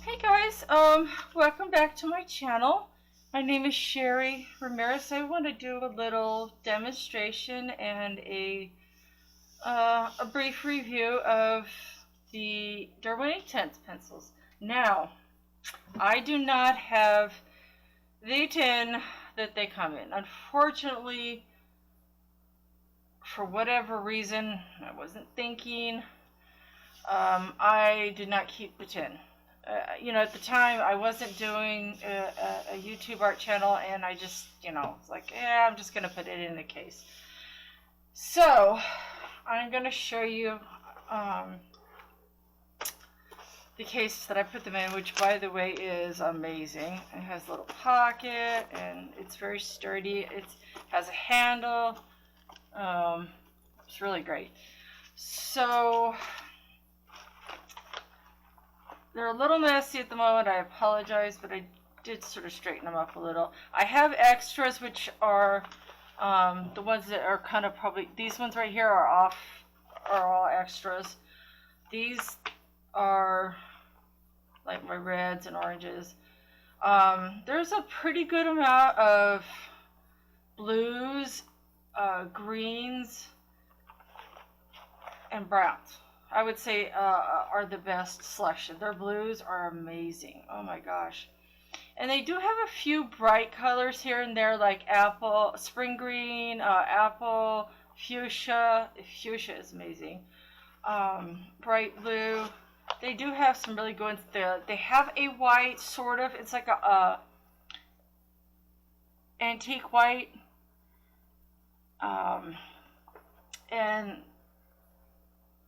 Hey guys, welcome back to my channel. My name is Sherry Ramirez. I want to do a little demonstration and a brief review of the Derwent Inktense pencils. Now, I do not have the tin that they come in. Unfortunately, for whatever reason, I wasn't thinking, I did not keep the tin. At the time I wasn't doing a YouTube art channel, and I just, it's like, I'm just going to put it in a case. So, I'm going to show you the case that I put them in, which, by the way, is amazing. It has a little pocket, and it's very sturdy. It has a handle. It's really great. So, they're a little messy at the moment. I apologize, but I did sort of straighten them up a little. I have extras, which are the ones that are kind of probably, these ones right here are all extras. These are like my reds and oranges. There's a pretty good amount of blues, greens, and browns. I would say are the best selection. Their blues are amazing. Oh my gosh. And they do have a few bright colors here and there, like apple, spring green, apple, fuchsia. Fuchsia is amazing. Bright blue. They do have some really good ones there. They have a white, sort of. It's like a antique white. And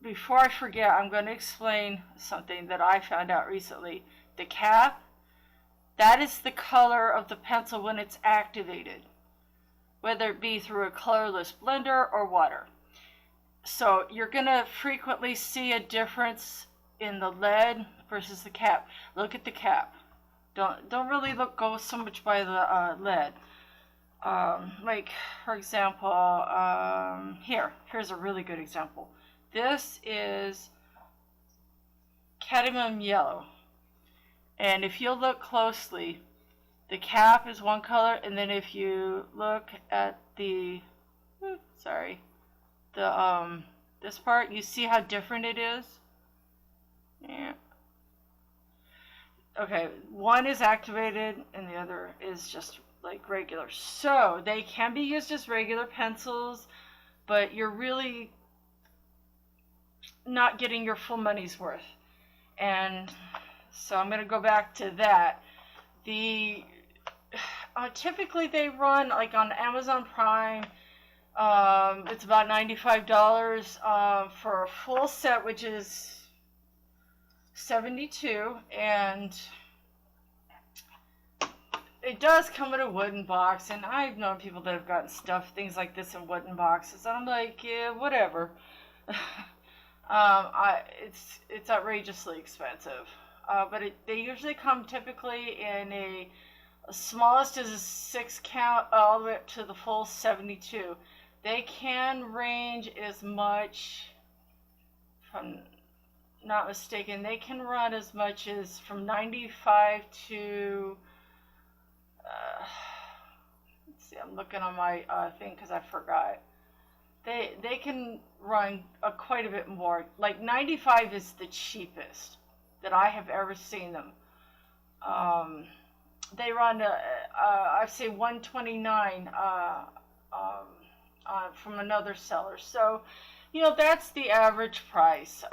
before I forget, I'm going to explain something that I found out recently. The cap, that is the color of the pencil when it's activated, whether it be through a colorless blender or water. So you're going to frequently see a difference in the lead versus the cap. Look at the cap. Don't really go so much by the lead. Like, for example, here's a really good example. This is cadmium yellow, and if you look closely, the cap is one color, and then if you look at the this part, you see how different it is. Yeah. Okay, one is activated and the other is just like regular. So they can be used as regular pencils, but you're really not getting your full money's worth. And so I'm going to go back to that. Typically they run like on Amazon Prime. It's about $95 for a full set, which is $72, and it does come in a wooden box. And I've known people that have gotten things like this in wooden boxes, and I'm like, yeah, whatever. It's outrageously expensive, but they usually come typically in a smallest is a 6 count all the way up to the full 72. They can range as much, if I'm not mistaken, they can run as much as from 95 to let's see, I'm looking on my thing because I forgot. They can run quite a bit more. Like 95 is the cheapest that I have ever seen them. They run I'd say 129 from another seller. So, that's the average price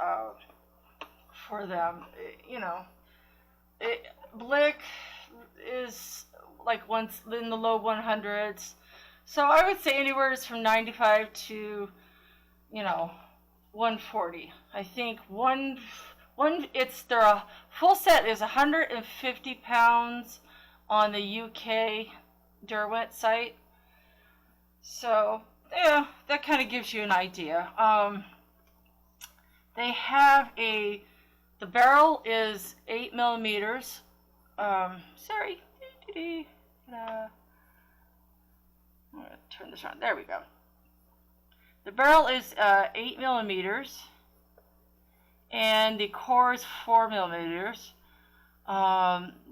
for them. Blick is like once in the low 100s. So I would say anywhere is from 95 to, 140. I think their full set is 150 pounds on the UK Derwent site. So yeah, that kind of gives you an idea. They have the barrel is 8 millimeters. Sorry. I'm going to turn this around. There we go. The barrel is 8 millimeters, and the core is 4 millimeters.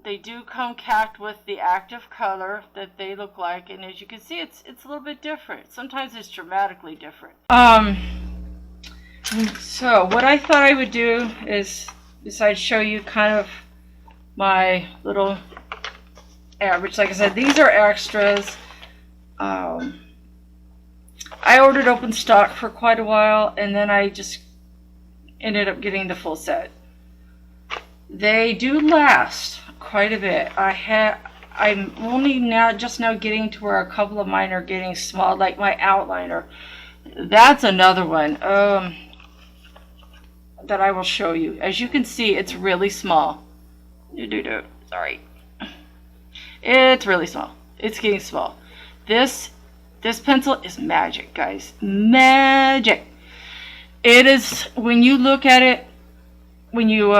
They do come capped with the active color that they look like, and as you can see, it's a little bit different. Sometimes it's dramatically different. So what I thought I would do is I'd show you kind of my little average. Like I said, these are extras. I ordered open stock for quite a while, and then I just ended up getting the full set. They do last quite a bit. I'm only just now getting to where a couple of mine are getting small, like my outliner. That's another one that I will show you. As you can see, it's really small. Sorry. It's really small. It's getting small. This pencil is magic, guys. Magic. It is, when you look at it, when you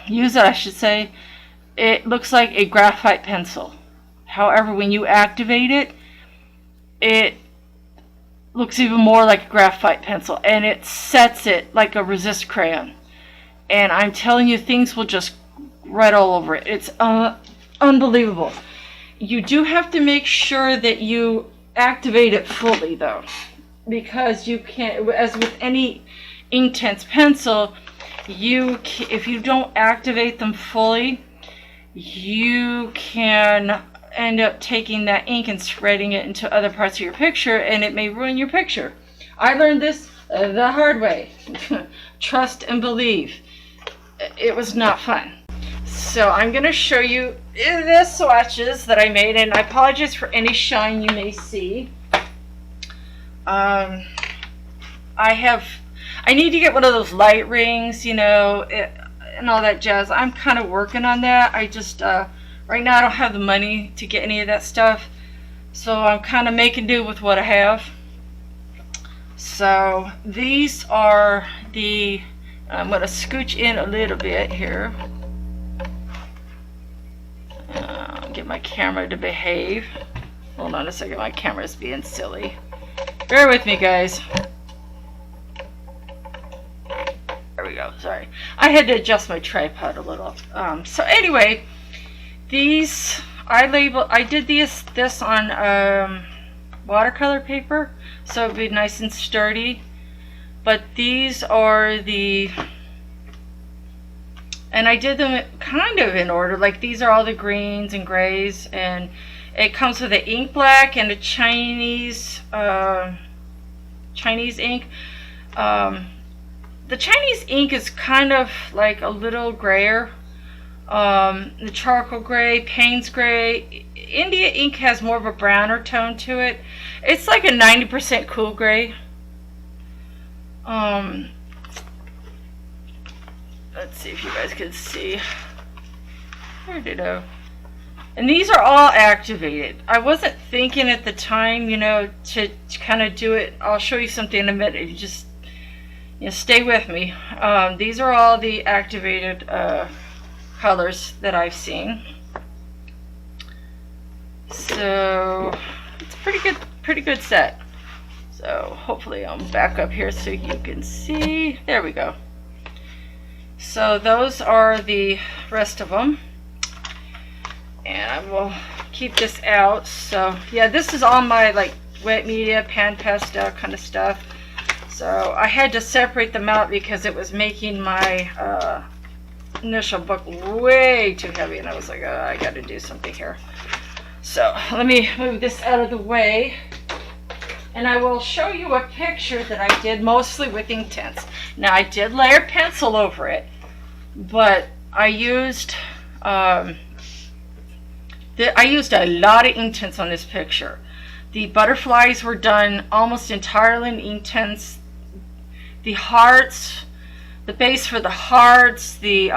use it, I should say, it looks like a graphite pencil. However, when you activate it, it looks even more like a graphite pencil, and it sets it like a resist crayon. And I'm telling you, things will just write all over it. It's unbelievable. You do have to make sure that you activate it fully, though, because you can't, as with any Inktense pencil, if you don't activate them fully, you can end up taking that ink and spreading it into other parts of your picture, and it may ruin your picture. I learned this the hard way. Trust and believe. It was not fun. So I'm going to show you the swatches that I made, and I apologize for any shine you may see. I need to get one of those light rings, and all that jazz. I'm kind of working on that. I just right now I don't have the money to get any of that stuff, so I'm kind of making do with what I have. So these are the, I'm going to scooch in a little bit here. Get my camera to behave. Hold on a second, my camera's being silly. Bear with me, guys. There we go, sorry. I had to adjust my tripod a little. So anyway, these, I did this on watercolor paper, so it'd be nice and sturdy. But these are the, and I did them kind of in order. Like, these are all the greens and grays, and it comes with an ink black and a Chinese ink. The Chinese ink is kind of like a little grayer. The charcoal gray, Payne's gray. India ink has more of a browner tone to it. It's like a 90% cool gray. Let's see if you guys can see. Where did I? And these are all activated. I wasn't thinking at the time, to kind of do it. I'll show you something in a minute. You just, stay with me. These are all the activated colors that I've seen. So it's a pretty good set. So hopefully I'll back up here so you can see. There we go. So those are the rest of them, and I will keep this out. So yeah, this is all my like wet media, pan pastel kind of stuff. So I had to separate them out because it was making my initial book way too heavy, and I was like, oh, I got to do something here. So let me move this out of the way, and I will show you a picture that I did mostly with Inktense. Now, I did layer pencil over it, but I used a lot of Inktense on this picture. The butterflies were done almost entirely in Inktense. The hearts, the base for the hearts, the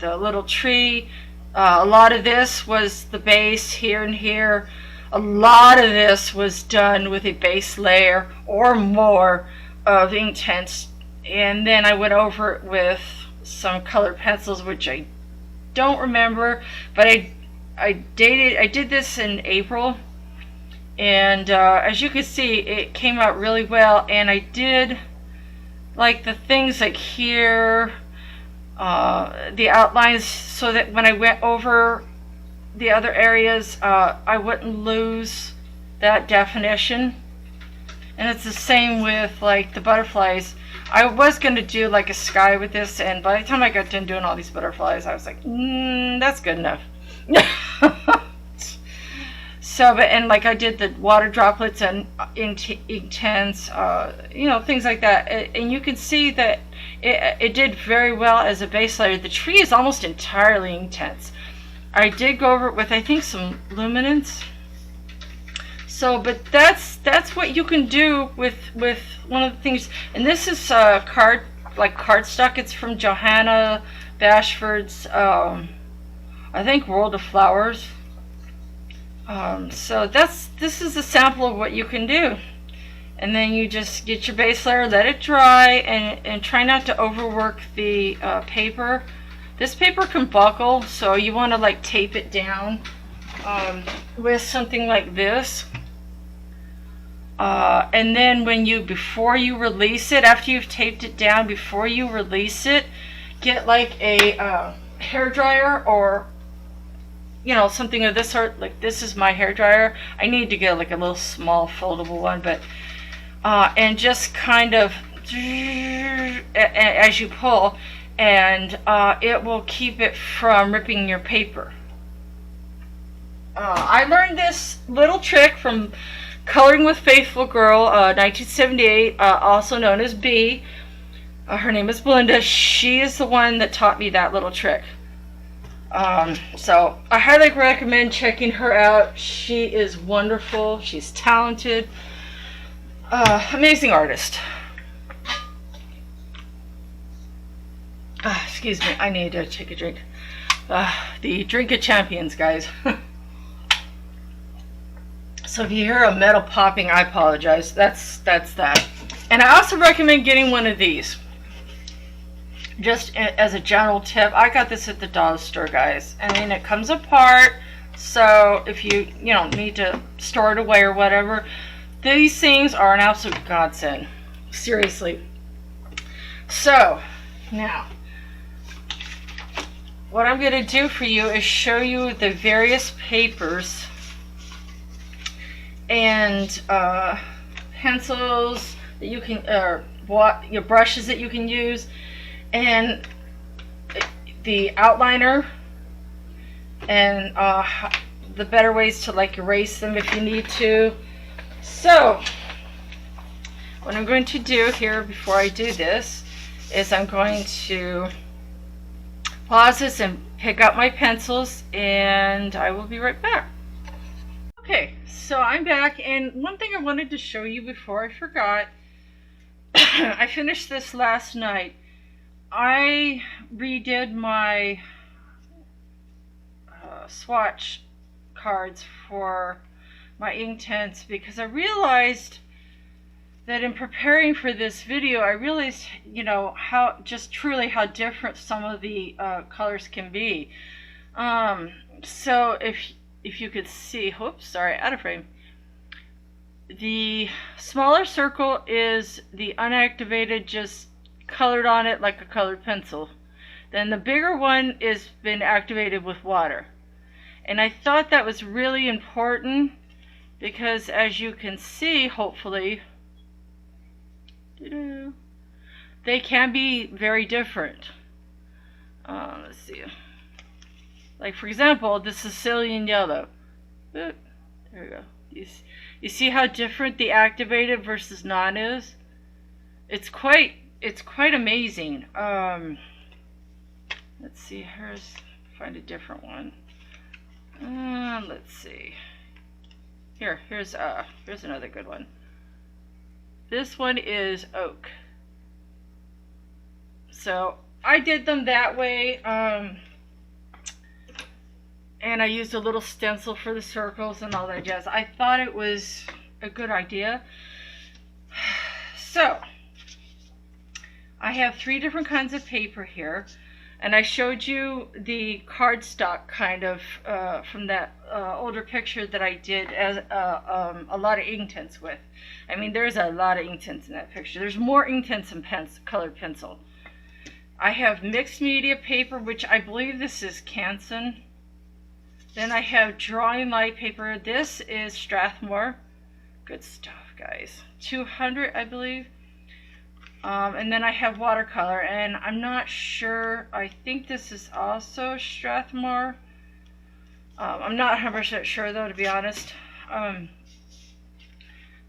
little tree, a lot of this was the base here and here. A lot of this was done with a base layer or more of Inktense, and then I went over it with some colored pencils, which I don't remember, but I did this in April, and as you can see, it came out really well. And I did like the things like here, the outlines so that when I went over the other areas, I wouldn't lose that definition. And it's the same with like the butterflies. I was going to do like a sky with this, and by the time I got done doing all these butterflies, I was like, that's good enough. So, but, and like I did the water droplets and Inktense, you know, things like that. And you can see that it did very well as a base layer. The tree is almost entirely Inktense. I did go over it with, I think, some luminance. So, but that's what you can do with one of the things. And this is cardstock. It's from Johanna Bashford's, I think, World of Flowers. So this is a sample of what you can do. And then you just get your base layer, let it dry, and try not to overwork the paper. This paper can buckle, so you want to like tape it down with something like this. And then before you release it, after you've taped it down, before you release it, get like a hair dryer, or you know, something of this sort. Like this is my hair dryer. I need to get like a little small foldable one, but and just kind of as you pull, and it will keep it from ripping your paper. I learned this little trick from Coloring with Faithful Girl, 1978, also known as B. Her name is Belinda. She is the one that taught me that little trick. So I highly recommend checking her out. She is wonderful. She's talented. Amazing artist. Excuse me, I need to take a drink. The drink of champions, guys. So if you hear a metal popping, I apologize. That's that. And I also recommend getting one of these. Just as a general tip, I got this at the dollar store, guys. I mean, it comes apart, so if you need to store it away or whatever, these things are an absolute godsend. Seriously. So now, what I'm going to do for you is show you the various papers and pencils that you can, or your brushes that you can use, and the outliner, and the better ways to like erase them if you need to. So what I'm going to do here before I do this is I'm going to pause this and pick up my pencils, and I will be right back. Okay, so I'm back, and one thing I wanted to show you before I forgot, I finished this last night. I redid my swatch cards for my Inktense because I realized that in preparing for this video, I realized, how different some of the colors can be. So if you could see, oops, sorry, out of frame. The smaller circle is the unactivated, just colored on it like a colored pencil. Then the bigger one is been activated with water. And I thought that was really important because, as you can see, hopefully, they can be very different. Let's see. Like, for example, the Sicilian yellow. There we go. You see how different the activated versus non is? It's quite amazing. Let's see. Find a different one. Let's see. Here's another good one. This one is oak. So I did them that way. And I used a little stencil for the circles and all that jazz. I thought it was a good idea. So I have 3 different kinds of paper here, and I showed you the cardstock kind of from that older picture that I did as a lot of Inktense with. I mean, there's a lot of Inktense in that picture. There's more Inktense than colored pencil. I have mixed media paper, which I believe this is Canson. Then I have drawing light paper. This is Strathmore. Good stuff, guys. 200, I believe. And then I have watercolor, and I'm not sure. I think this is also Strathmore. I'm not 100% sure, though, to be honest.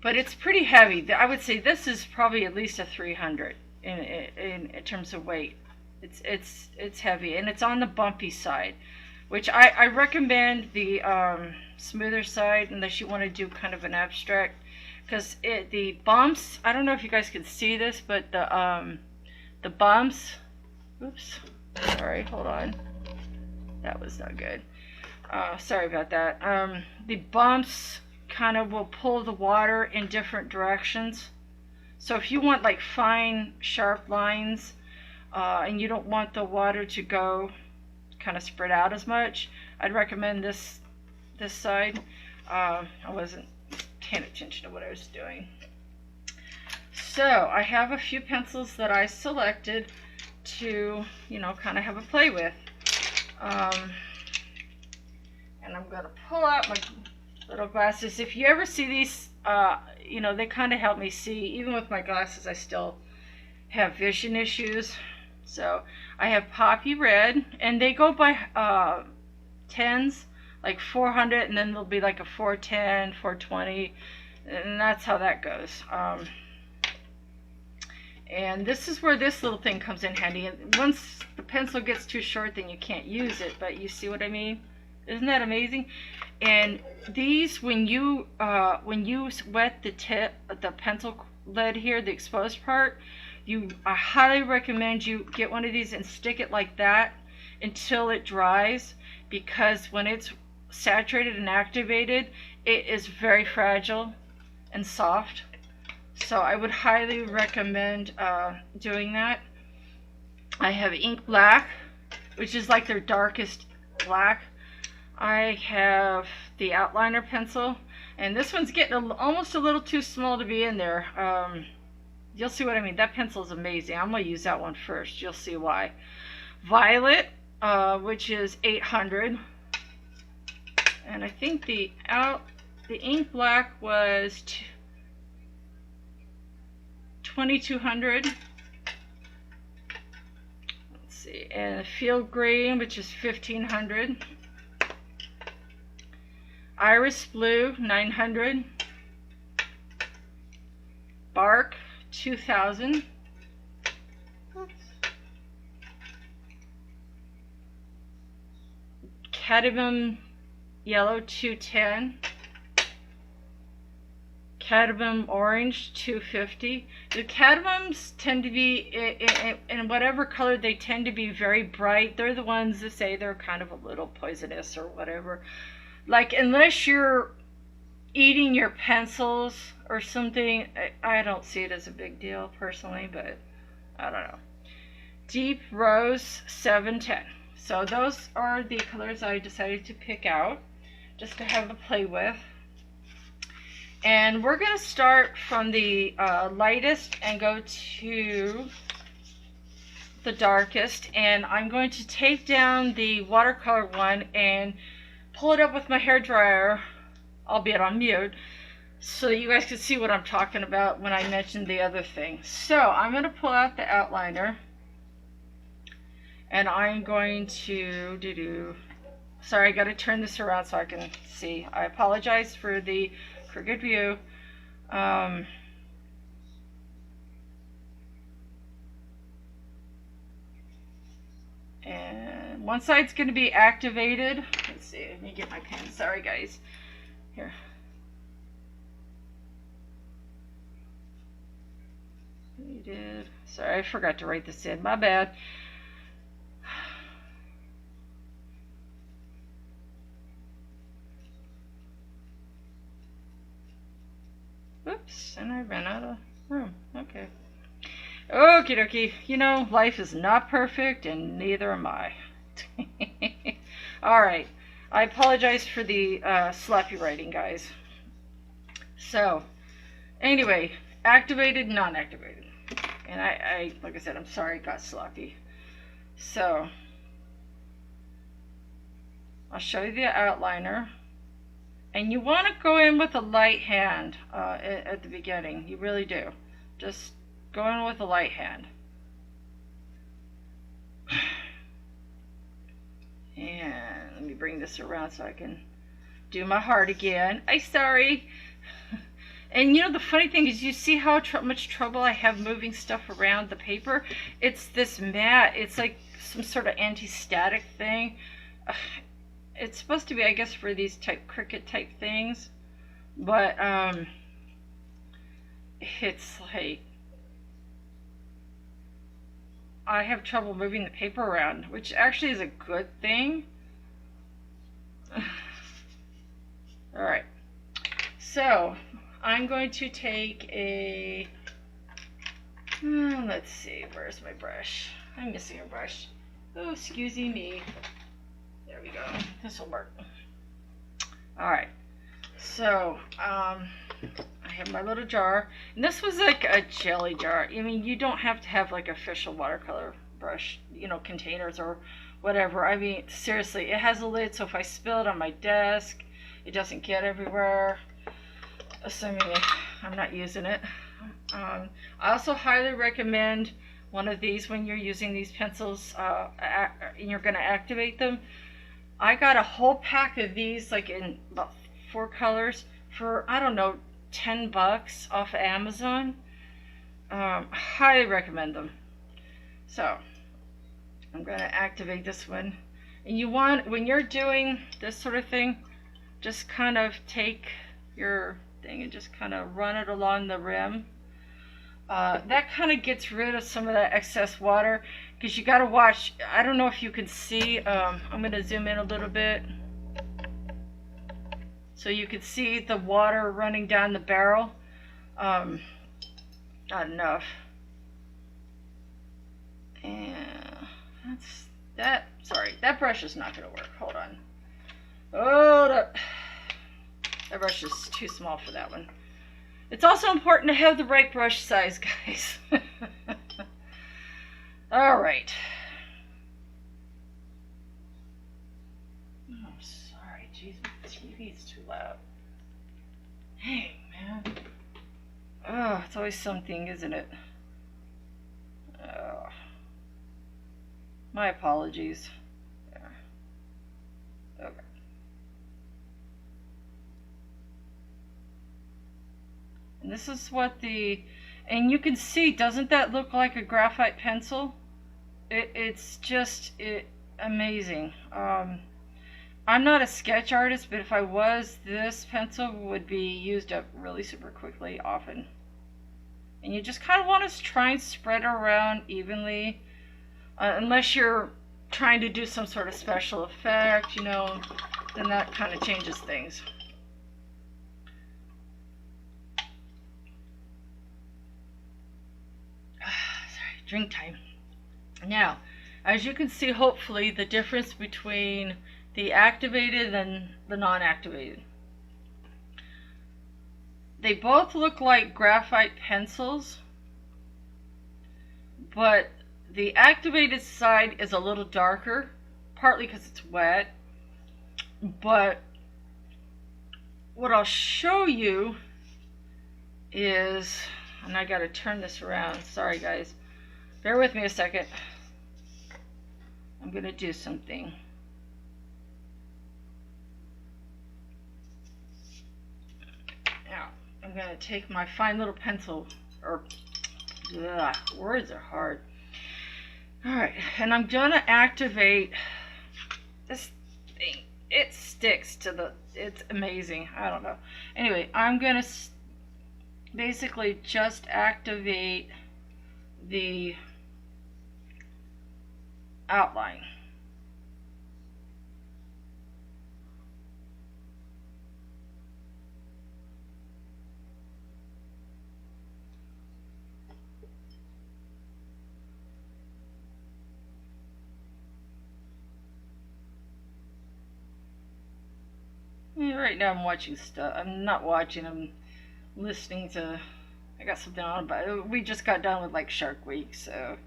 But it's pretty heavy. I would say this is probably at least a 300 in terms of weight. It's heavy, and it's on the bumpy side, which I recommend the smoother side unless you want to do kind of an abstract, because the bumps, I don't know if you guys can see this, but the bumps, oops, sorry, hold on, that was not good. Sorry about that. The bumps kind of will pull the water in different directions. So if you want like fine, sharp lines, and you don't want the water to go kind of spread out as much, I'd recommend this side. I wasn't paying attention to what I was doing. So I have a few pencils that I selected to, you know, kind of have a play with. And I'm going to pull out my little glasses. If you ever see these, you know, they kind of help me see. Even with my glasses, I still have vision issues. So I have Poppy Red, and they go by 10s, like 400, and then there'll be like a 410, 420, and that's how that goes. And this is where this little thing comes in handy. And once the pencil gets too short, then you can't use it, but you see what I mean? Isn't that amazing? And these, when you wet the tip, the pencil lead here, the exposed part, I highly recommend you get one of these and stick it like that until it dries, because when it's saturated and activated, it is very fragile and soft. So I would highly recommend doing that. I have ink black, which is like their darkest black. I have the outliner pencil, and this one's getting almost a little too small to be in there. You'll see what I mean. That pencil is amazing. I'm going to use that one first. You'll see why. Violet, which is 800. And I think the ink black was 2200. Let's see. And field green, which is 1500. Iris blue, 900. Bark, 2000. Cadmium yellow, 210. Cadmium orange, 250. The cadmiums tend to be, in whatever color, they tend to be very bright. They're the ones that say they're kind of a little poisonous or whatever. Like, unless you're eating your pencils or something, I don't see it as a big deal personally, but I don't know. Deep Rose, 710. So those are the colors I decided to pick out just to have a play with. And we're going to start from the lightest and go to the darkest. And I'm going to take down the watercolor one and pull it up with my hairdryer, albeit on mute, so that you guys can see what I'm talking about when I mentioned the other thing. So I'm going to pull out the outliner, and I'm going to sorry, I got to turn this around so I can see. I apologize for the crooked view. And one side's going to be activated. Let's see, let me get my pen. Sorry, guys. Here. Sorry, I forgot to write this in. My bad. Oops, and I ran out of room. Okay. Okie dokie. You know, life is not perfect, and neither am I. Alright. I apologize for the sloppy writing, guys. So, anyway, activated, non-activated. And I, like I said, I'm sorry it got sloppy. So I'll show you the outliner. And you want to go in with a light hand at the beginning. You really do. Just go in with a light hand. And let me bring this around so I can do my heart again. I'm sorry. And you know, the funny thing is, you see how much trouble I have moving stuff around the paper? It's this mat. It's like some sort of anti-static thing. It's supposed to be, I guess, for these type Cricut type things. But it's like I have trouble moving the paper around, which actually is a good thing. Alright, so I'm going to take a, let's see, where's my brush? I'm missing a brush. Oh, excuse me. There we go, this will work. Alright, so I have my little jar, and this was like a jelly jar. I mean, you don't have to have like official watercolor brush, you know, containers or whatever. I mean, seriously, it has a lid, so if I spill it on my desk, it doesn't get everywhere, assuming I'm not using it. I also highly recommend one of these when you're using these pencils and you're going to activate them. I got a whole pack of these, like in about 4 colors, for, I don't know, $10 off of Amazon. Highly recommend them. So I'm going to activate this one. And you want, when you're doing this sort of thing, just kind of take your thing and just kind of run it along the rim. That kind of gets rid of some of that excess water, because you got to watch. I don't know if you can see. I'm going to zoom in a little bit so you can see the water running down the barrel. Not enough. And that's that. Sorry, that brush is not going to work. Hold on. Oh, that brush is too small for that one. It's also important to have the right brush size, guys. All right. Oh, sorry. Jeez, my TV is too loud. Hey, man. Oh, it's always something, isn't it? Oh. My apologies. Yeah. Okay. And this is what and you can see, doesn't that look like a graphite pencil? It's just amazing. I'm not a sketch artist, but if I was, this pencil would be used up really super quickly, often. And you just kind of want to try and spread it around evenly, unless you're trying to do some sort of special effect, you know, then that kind of changes things. Sorry, drink time. Now, as you can see, hopefully, the difference between the activated and the non-activated. They both look like graphite pencils, but the activated side is a little darker, partly because it's wet. But what I'll show you is, and I gotta turn this around, sorry guys, bear with me a second. I'm gonna do something. Now, I'm gonna take my fine little pencil, words are hard. Alright, and I'm gonna activate this thing. It sticks to it's amazing. I don't know. Anyway, I'm gonna basically just activate the outline. Right now I'm watching stuff. I'm not watching, I'm listening to, I got something on, but we just got done with like Shark Week, so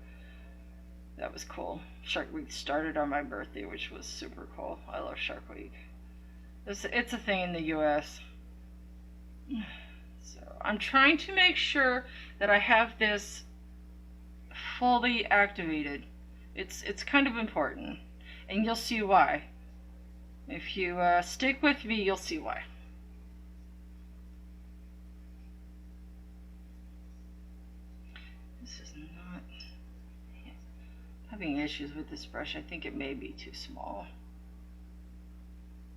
That was cool. Shark Week started on my birthday, which was super cool. I love Shark Week. It's a thing in the US. So I'm trying to make sure that I have this fully activated. It's kind of important, and you'll see why. If you stick with me, you'll see why. This is not having issues with this brush. I think it may be too small.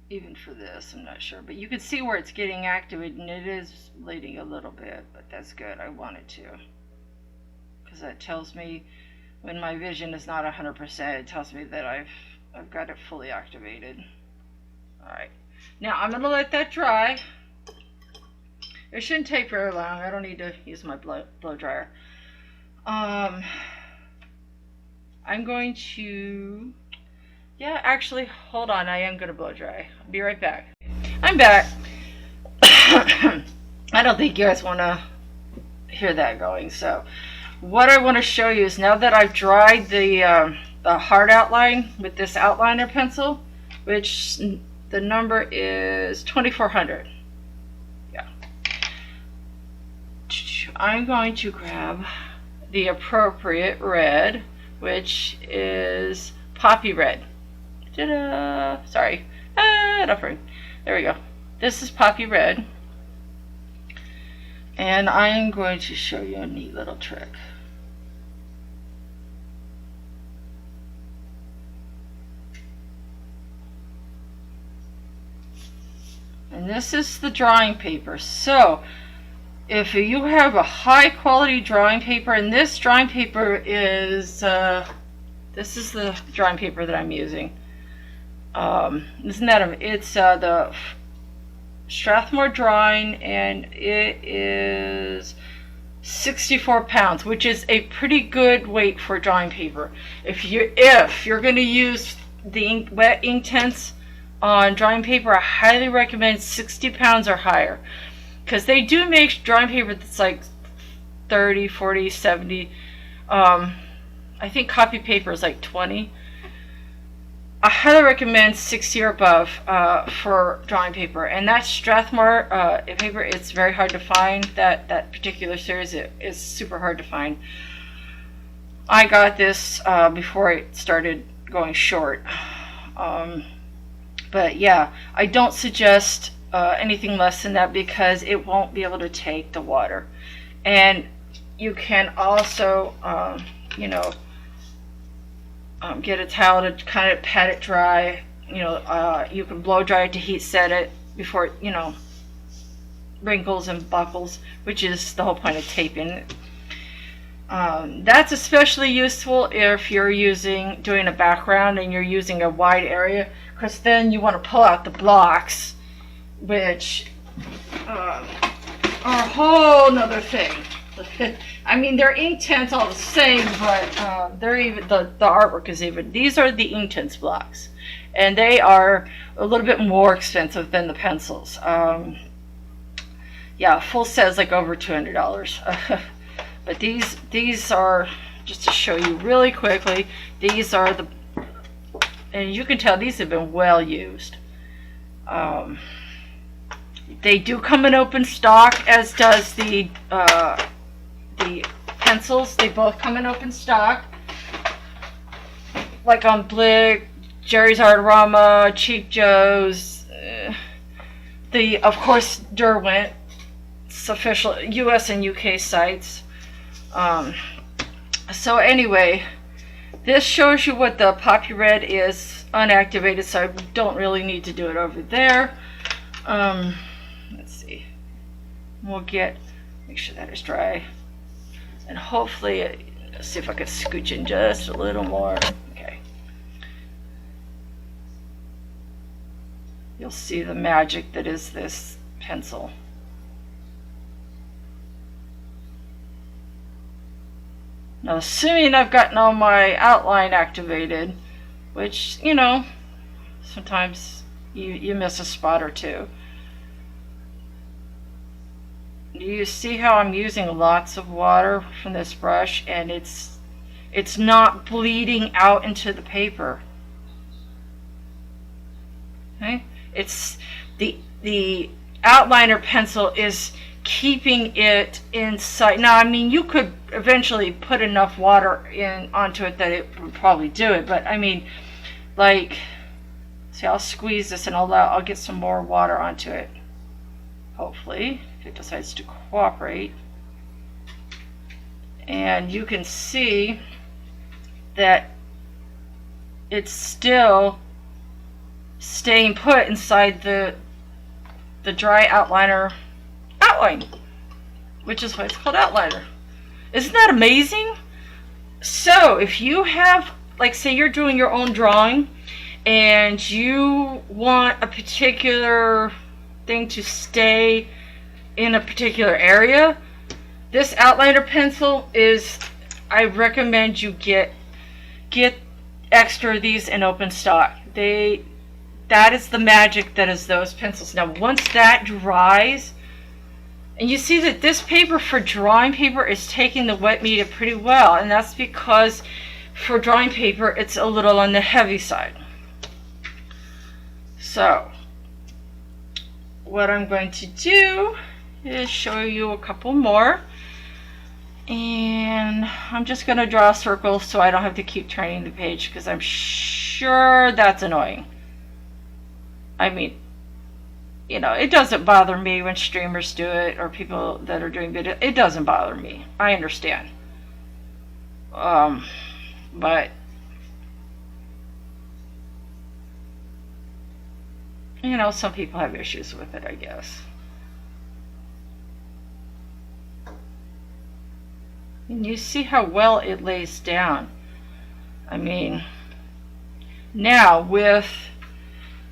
Even for this, I'm not sure, but you can see where it's getting activated, and it is bleeding a little bit, but that's good. I want it to, because that tells me when my vision is not 100%, it tells me that I've got it fully activated. All right, now I'm gonna let that dry. It shouldn't take very long. I don't need to use my blow dryer. I'm going to. Yeah, actually, hold on. I am going to blow dry. I'll be right back. I'm back. I don't think you guys want to hear that going. So what I want to show you is now that I've dried the hard outline with this outliner pencil, which the number is 2400. Yeah. I'm going to grab the appropriate red, which is Poppy Red. Ta-da! Sorry. There we go. This is Poppy Red. And I am going to show you a neat little trick. And this is the drawing paper. So, if you have a high quality drawing paper, and this drawing paper is, this is the drawing paper that I'm using. It's the Strathmore Drawing, and it is 64 pounds, which is a pretty good weight for drawing paper. If you're going to use the wet Inktense on drawing paper, I highly recommend 60 pounds or higher, because they do make drawing paper that's like 30, 40, 70. I think copy paper is like 20. I highly recommend 60 or above for drawing paper, and that Strathmore paper, it's very hard to find. That particular series is super hard to find. I got this before it started going short, but yeah, I don't suggest anything less than that, because it won't be able to take the water. And you can also get a towel to kind of pat it dry. You can blow dry it to heat set it before it, wrinkles and buckles, which is the whole point of taping it. That's especially useful if you're doing a background and you're using a wide area, because then you want to pull out the blocks, which are a whole nother thing. I mean, they're Inktense all the same, but they're even the artwork is even. These are the Inktense blocks, and they are a little bit more expensive than the pencils. Yeah, full set is like over $200. But these are, just to show you really quickly, these are and you can tell these have been well used. They do come in open stock, as does the pencils. They both come in open stock, like on Blick, Jerry's Artorama, Cheap Joe's, of course Derwent, official US and UK sites. So anyway, this shows you what the Poppy Red is unactivated, so I don't really need to do it over there. Let's see. Make sure that is dry. And hopefully, let's see if I can scooch in just a little more. Okay. You'll see the magic that is this pencil. Now, assuming I've gotten all my outline activated, which, sometimes you miss a spot or two. Do you see how I'm using lots of water from this brush, and it's It's not bleeding out into the paper. Okay? It's the outliner pencil is keeping it inside. Now, I mean, you could eventually put enough water in onto it that it would probably do it, but I mean, like, see, I'll squeeze this and I'll get some more water onto it, hopefully, if it decides to cooperate. And you can see that it's still staying put inside the dry outliner outline, which is why it's called outliner. Isn't that amazing? So if you have, like, say you're doing your own drawing and you want a particular thing to stay in a particular area, this outliner pencil is, I recommend you get extra of these in open stock. That is the magic that is those pencils. Now once that dries, and you see that this paper for drawing paper is taking the wet media pretty well, and that's because for drawing paper it's a little on the heavy side. So what I'm going to do is show you a couple more, and I'm just going to draw a circle so I don't have to keep turning the page, because I'm sure that's annoying. I mean, you know, it doesn't bother me when streamers do it or people that are doing video. It doesn't bother me. I understand. But you know, some people have issues with it, I guess. And you see how well it lays down. I mean, now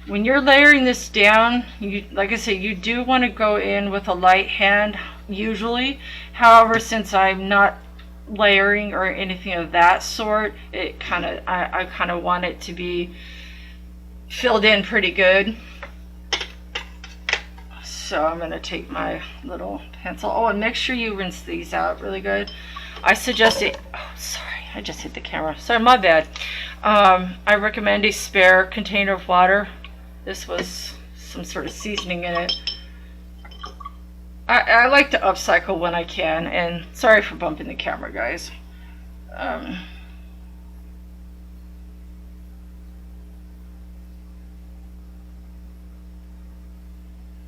when you're layering this down, like I said, you do want to go in with a light hand usually. However, since I'm not layering or anything of that sort, I kind of want it to be filled in pretty good. So I'm going to take my little pencil. Oh, and make sure you rinse these out really good. I suggest it. Oh, sorry, I just hit the camera. Sorry, my bad. I recommend a spare container of water. This was some sort of seasoning in it. I like to upcycle when I can, and sorry for bumping the camera, guys.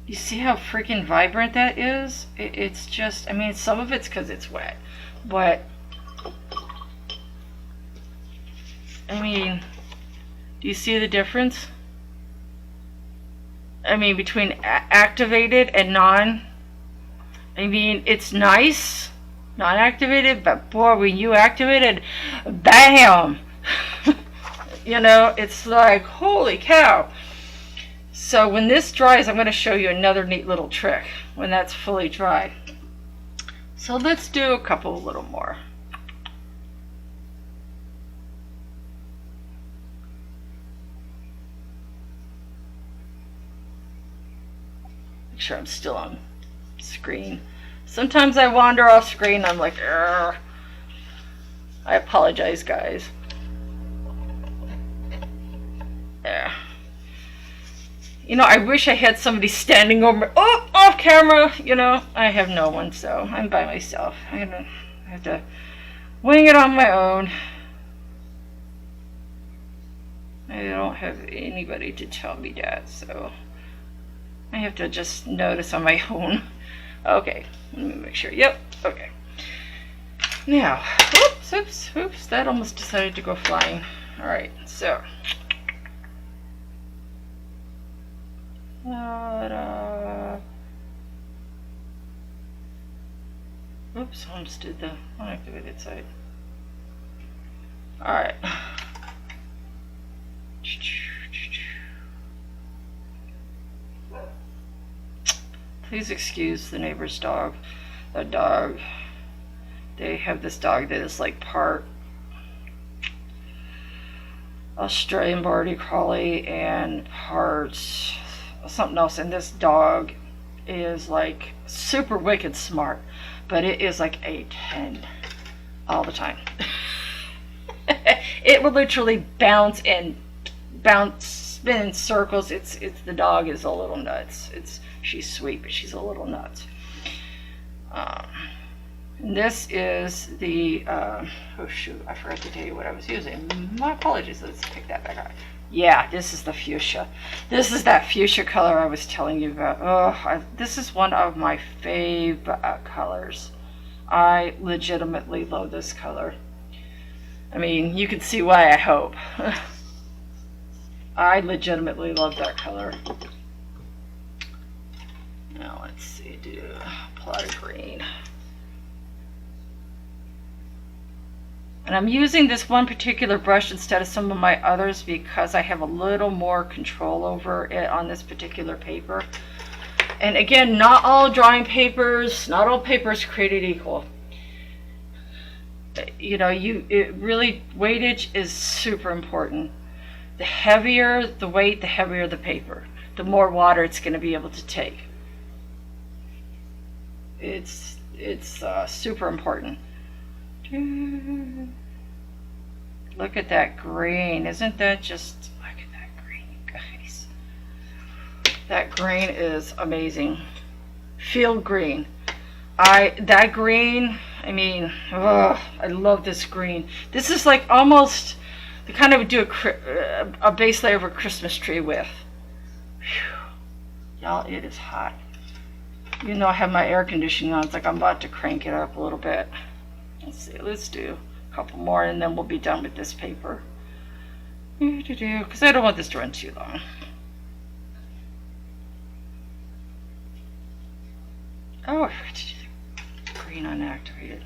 You see how freaking vibrant that is? It's just, I mean, some of it's because it's wet, but I mean, do you see the difference? I mean, between activated and non. I mean, it's nice, non-activated, but boy, when you activate it, bam! You know, it's like, holy cow. So when this dries, I'm going to show you another neat little trick when that's fully dry. So let's do a couple little more. Make sure I'm still on screen. Sometimes I wander off screen. I'm like, Arr. I apologize, guys. Yeah. You know, I wish I had somebody standing over me. Oh, off camera. You know, I have no one, so I'm by myself. I have to wing it on my own. I don't have anybody to tell me that, so I have to just notice on my own. Okay, let me make sure. Yep, okay. Now, oops, that almost decided to go flying. All right, so. Oops, I almost did the unactivated side. All right. Please excuse the neighbor's dog. The dog, they have this dog that is like part Australian Border Collie and part something else, and this dog is like super wicked smart, but it is like a 10 all the time. It will literally bounce and spin in circles. It's the dog is a little nuts. She's sweet, but she's a little nuts. This is the oh shoot, I forgot to tell you what I was using. My apologies. Let's pick that back up. Yeah, this is the fuchsia. This is that fuchsia color I was telling you about. Oh, this is one of my favorite colors. I legitimately love this color. I mean, you can see why, I hope. I legitimately love that color. Now let's see, do a plot of green. And I'm using this one particular brush instead of some of my others because I have a little more control over it on this particular paper. And again, not all drawing papers, not all papers created equal. You know, weightage is super important. The heavier the weight, the heavier the paper. The more water it's going to be able to take. It's super important. Look at that green. Isn't that just, look at that green, you guys. That green is amazing. Field green. That green, I mean, oh, I love this green. This is like almost the kind of do a base layer of a Christmas tree with. Y'all, it is hot. Even though I have my air conditioning on, it's like I'm about to crank it up a little bit. Let's see, let's do a couple more and then we'll be done with this paper. Because I don't want this to run too long. Oh, I forgot to do the green unactivated.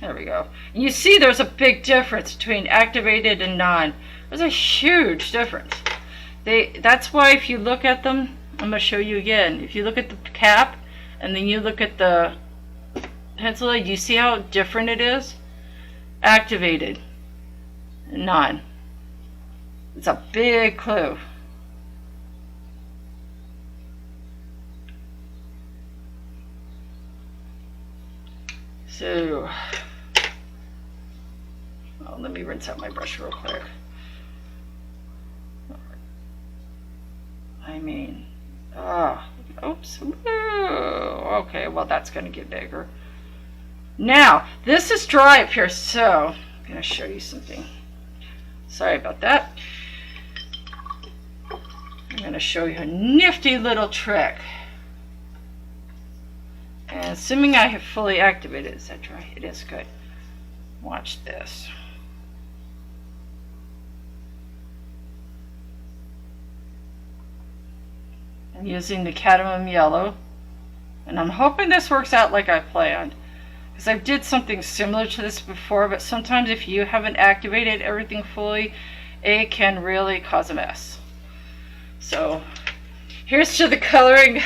There we go. And you see there's a big difference between activated and non. There's a huge difference. That's why if you look at them, I'm going to show you again. If you look at the cap and then you look at the pencil, you see how different it is? Activated and non. It's a big clue. So, let me rinse out my brush real quick. I mean, oops. Okay, well that's going to get bigger. Now, this is dry up here, so I'm going to show you something. Sorry about that. I'm going to show you a nifty little trick. And assuming I have fully activated, is that dry? It is good. Watch this. I'm using the cadmium yellow, and I'm hoping this works out like I planned, because I did something similar to this before, but sometimes if you haven't activated everything fully, it can really cause a mess. So here's to the coloring.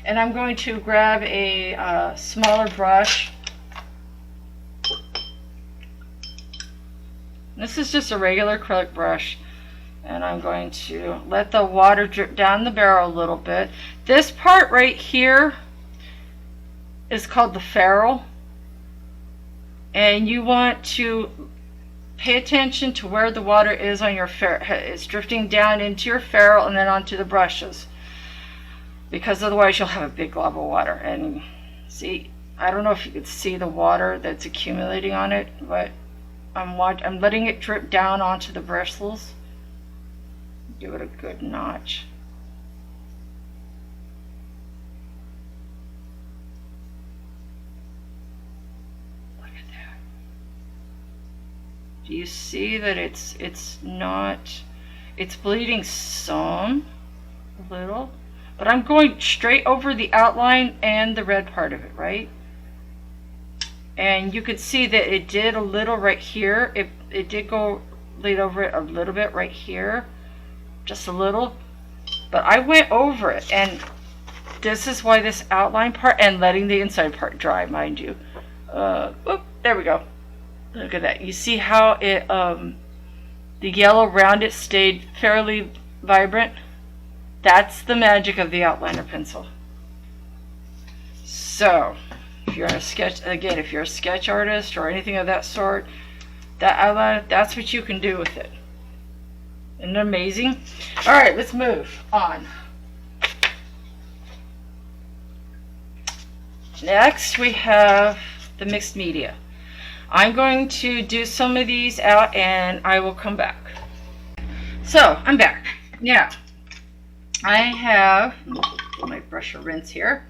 And I'm going to grab a smaller brush. This is just a regular acrylic brush. And I'm going to let the water drip down the barrel a little bit. This part right here is called the ferrule. And you want to pay attention to where the water is on your ferrule. It's drifting down into your ferrule and then onto the brushes. Because otherwise you'll have a big glob of water. And see, I don't know if you can see the water that's accumulating on it, but I'm letting it drip down onto the bristles. Give it a good notch. Look at that. Do you see that it's bleeding some, a little, but I'm going straight over the outline and the red part of it, right? And you could see that it did a little right here. It did go bleed over it a little bit right here. Just a little, but I went over it, and this is why this outline part, and letting the inside part dry, mind you. There we go. Look at that. You see how it, the yellow around it stayed fairly vibrant? That's the magic of the outliner pencil. So if you're a sketch, again, if you're a sketch artist or anything of that sort, that outline, that's what you can do with it. Isn't it amazing? All right, let's move on. Next, we have the mixed media. I'm going to do some of these out and I will come back. So, I'm back. Now, I have my brush or rinse here.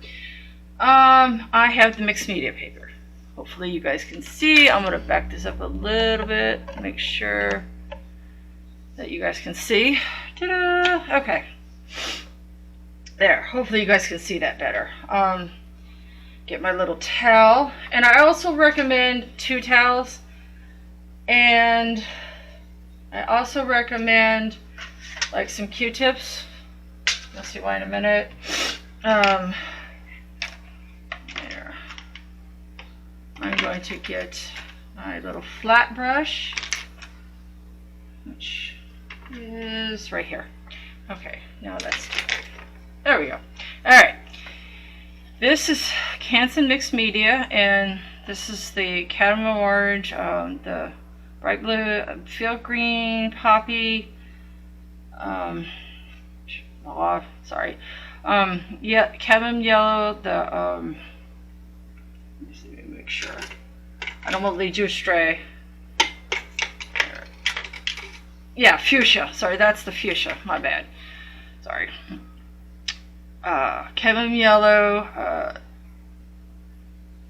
I have the mixed media paper. Hopefully you guys can see. I'm going to back this up a little bit, make sure that you guys can see. Ta-da! Okay. There. Hopefully you guys can see that better. Get my little towel. And I also recommend 2 towels. And I also recommend like some Q-tips. You'll see why in a minute. There. I'm going to get my little flat brush, which is right here. Okay, now that's, there we go. All right, this is Inktense mixed media, and this is the cadmium orange, the bright blue, field green, poppy, yeah, cadmium yellow, the let me see, let me make sure I don't want to lead you astray. Yeah, fuchsia. Sorry, that's the fuchsia. My bad. Sorry. Cadmium yellow,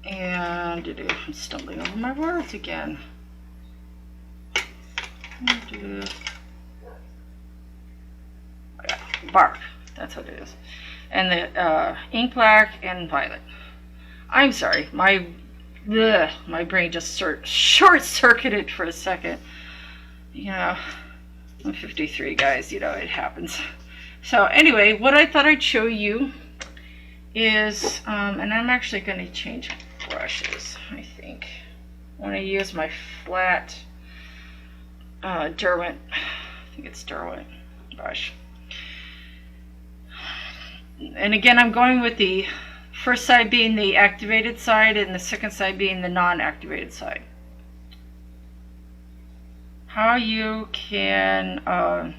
and I'm stumbling over my words again. Bark. That's what it is. And the ink black and violet. I'm sorry, my brain just short-circuited for a second. You know, I'm 53, guys. You know, it happens. So anyway, what I thought I'd show you is, and I'm actually going to change brushes, I think. I want to use my flat Derwent, I think it's Derwent brush. And again, I'm going with the first side being the activated side and the second side being the non-activated side. How you can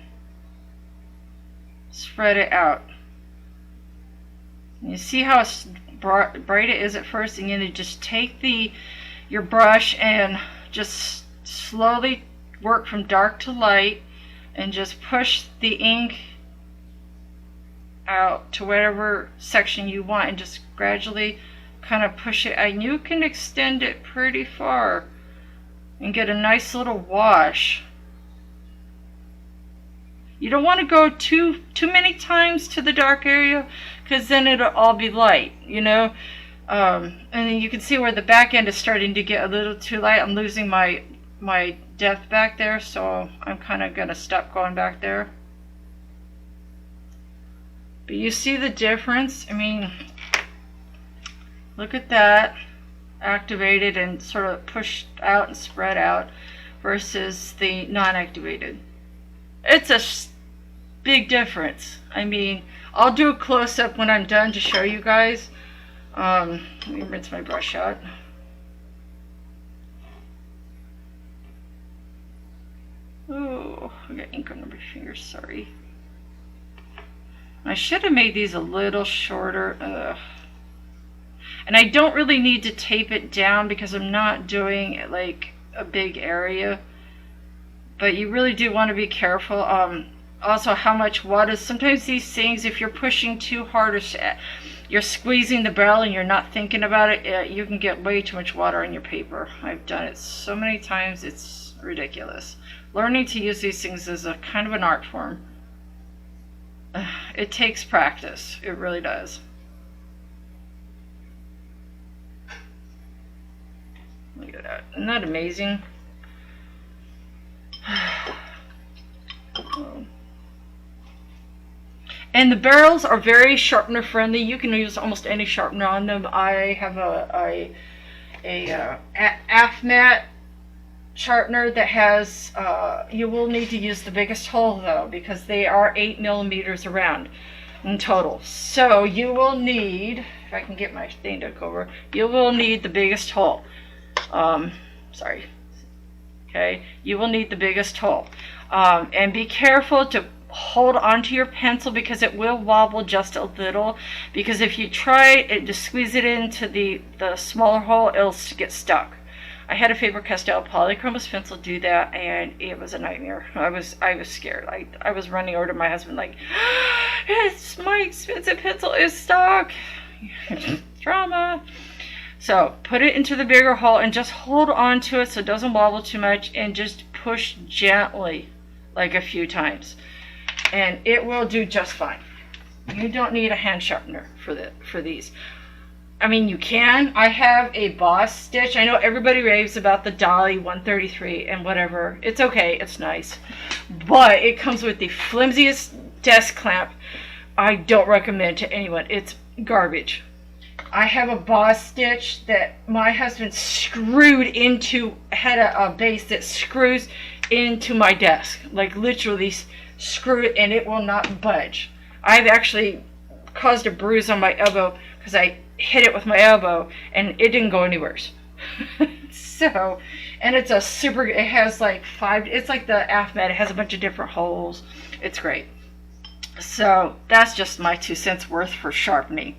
spread it out. You see how bright it is at first, and you just take your brush and just slowly work from dark to light and just push the ink out to whatever section you want and just gradually kind of push it, and you can extend it pretty far and get a nice little wash. You don't want to go too many times to the dark area, because then it'll all be light, you know. And then you can see where the back end is starting to get a little too light. I'm losing my depth back there, so I'm kind of going to stop going back there. But you see the difference? I mean, look at that, activated and sort of pushed out and spread out versus the non-activated. It's a big difference. I mean, I'll do a close-up when I'm done to show you guys. Let me rinse my brush out. Oh, I got ink on my fingers, sorry. I should have made these a little shorter. And I don't really need to tape it down because I'm not doing like a big area. But you really do want to be careful. Also, how much water. Sometimes these things, if you're pushing too hard or you're squeezing the barrel and you're not thinking about it, you can get way too much water on your paper. I've done it so many times, it's ridiculous. Learning to use these things is a kind of an art form. It takes practice. It really does. Look at that. Isn't that amazing? And the barrels are very sharpener friendly. You can use almost any sharpener on them. I have a AFMAT sharpener that has, you will need to use the biggest hole though, because they are 8 millimeters around. in total. So you will need, if I can get my thing to go over, you will need the biggest hole. Sorry. Okay, you will need the biggest hole. And be careful to hold onto your pencil because it will wobble just a little. Because if you try it to squeeze it into the smaller hole, it'll get stuck. I had a Faber-Castell polychromos pencil do that, and it was a nightmare. I was scared. I was running over to my husband like, "It's my expensive pencil is stuck." Drama. So put it into the bigger hole and just hold on to it so it doesn't wobble too much, and just push gently like a few times, and it will do just fine. You don't need a hand sharpener for these. I mean, you can. I have a Boss stitch. I know everybody raves about the Dolly 133 and whatever. It's okay. It's nice. But it comes with the flimsiest desk clamp. I don't recommend to anyone. It's garbage. I have a Boss stitch that my husband screwed into, had a base that screws into my desk. Like literally screwed, and it will not budge. I've actually caused a bruise on my elbow because I hit it with my elbow and it didn't go anywhere. So, and it's a super, it has like it's like the AFMET, it has a bunch of different holes. It's great. So that's just my 2 cents worth for sharpening.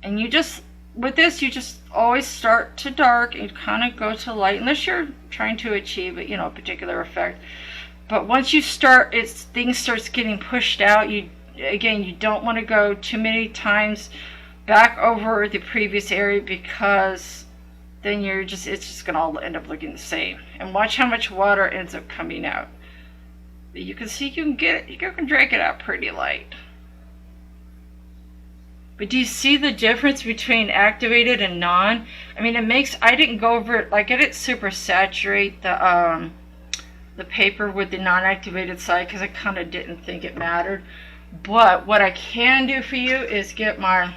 And you just, with this, you just always start to dark and kind of go to light, unless you're trying to achieve, you know, a particular effect. But once you start, things starts getting pushed out. You don't want to go too many times back over the previous area, because then it's just gonna all end up looking the same. And watch how much water ends up coming out. But you can see you can drag it out pretty light. But do you see the difference between activated and non? I mean, I didn't go over it, like I didn't super saturate the paper with the non-activated side because I kind of didn't think it mattered. But what I can do for you is get my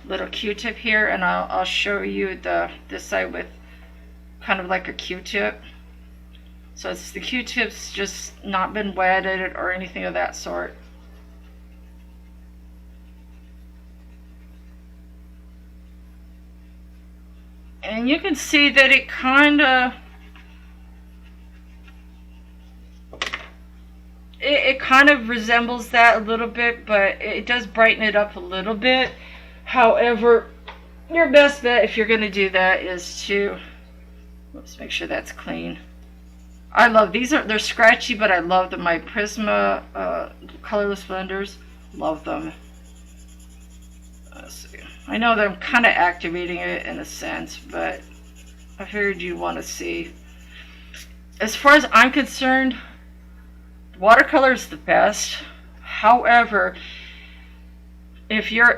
little Q-tip here, and I'll show you this side with kind of like a Q-tip. So it's the Q-tip's just not been wetted or anything of that sort. And you can see that it kind of resembles that a little bit, but it does brighten it up a little bit. However, your best bet if you're going to do that is to, let's make sure that's clean. I love these. They're scratchy, but I love them. My Prisma colorless blenders, love them. Let's see. I know that I'm kind of activating it in a sense, but I figured you'd want to see. As far as I'm concerned, watercolor is the best. However, if you're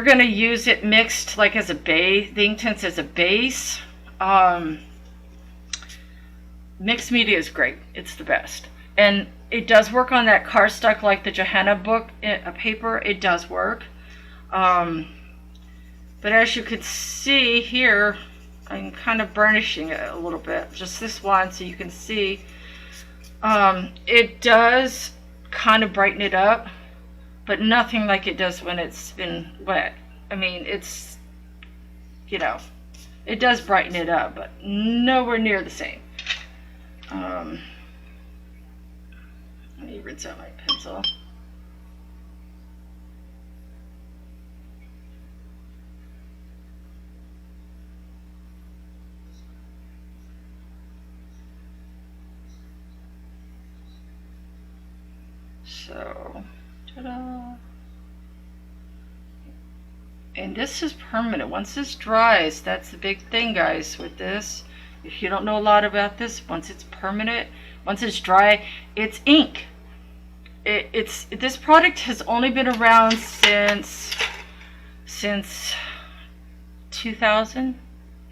going to use it mixed like as a base, the Inktense as a base, mixed media is great. It's the best, and it does work on that cardstock like the Johanna book paper. It does work. But as you can see here, I'm kind of burnishing it a little bit, just this one, so you can see. It does kind of brighten it up, but nothing like it does when it's been wet. I mean, it's, you know, it does brighten it up, but nowhere near the same. Let me rinse out my pencil. So, ta-da! And this is permanent. Once this dries, that's the big thing, guys, with this. If you don't know a lot about this, once it's permanent, once it's dry, it's ink. This product has only been around since 2000,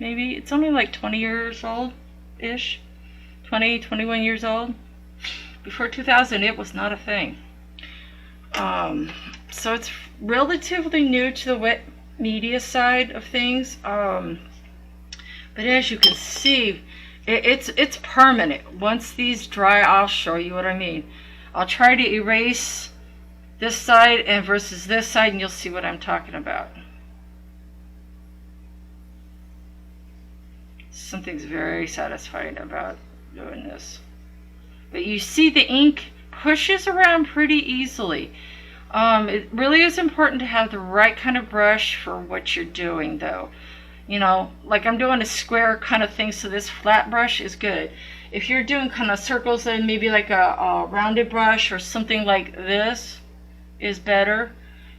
maybe. It's only like 20 years old-ish, 20, 21 years old. Before 2000, it was not a thing. So it's relatively new to the wet media side of things. But as you can see, it's permanent. Once these dry, I'll show you what I mean. I'll try to erase this side and versus this side, and you'll see what I'm talking about. Something's very satisfying about doing this. But you see the ink pushes around pretty easily. It really is important to have the right kind of brush for what you're doing, though. You know, like I'm doing a square kind of thing, so this flat brush is good. If you're doing kind of circles, then maybe like a rounded brush or something like this is better.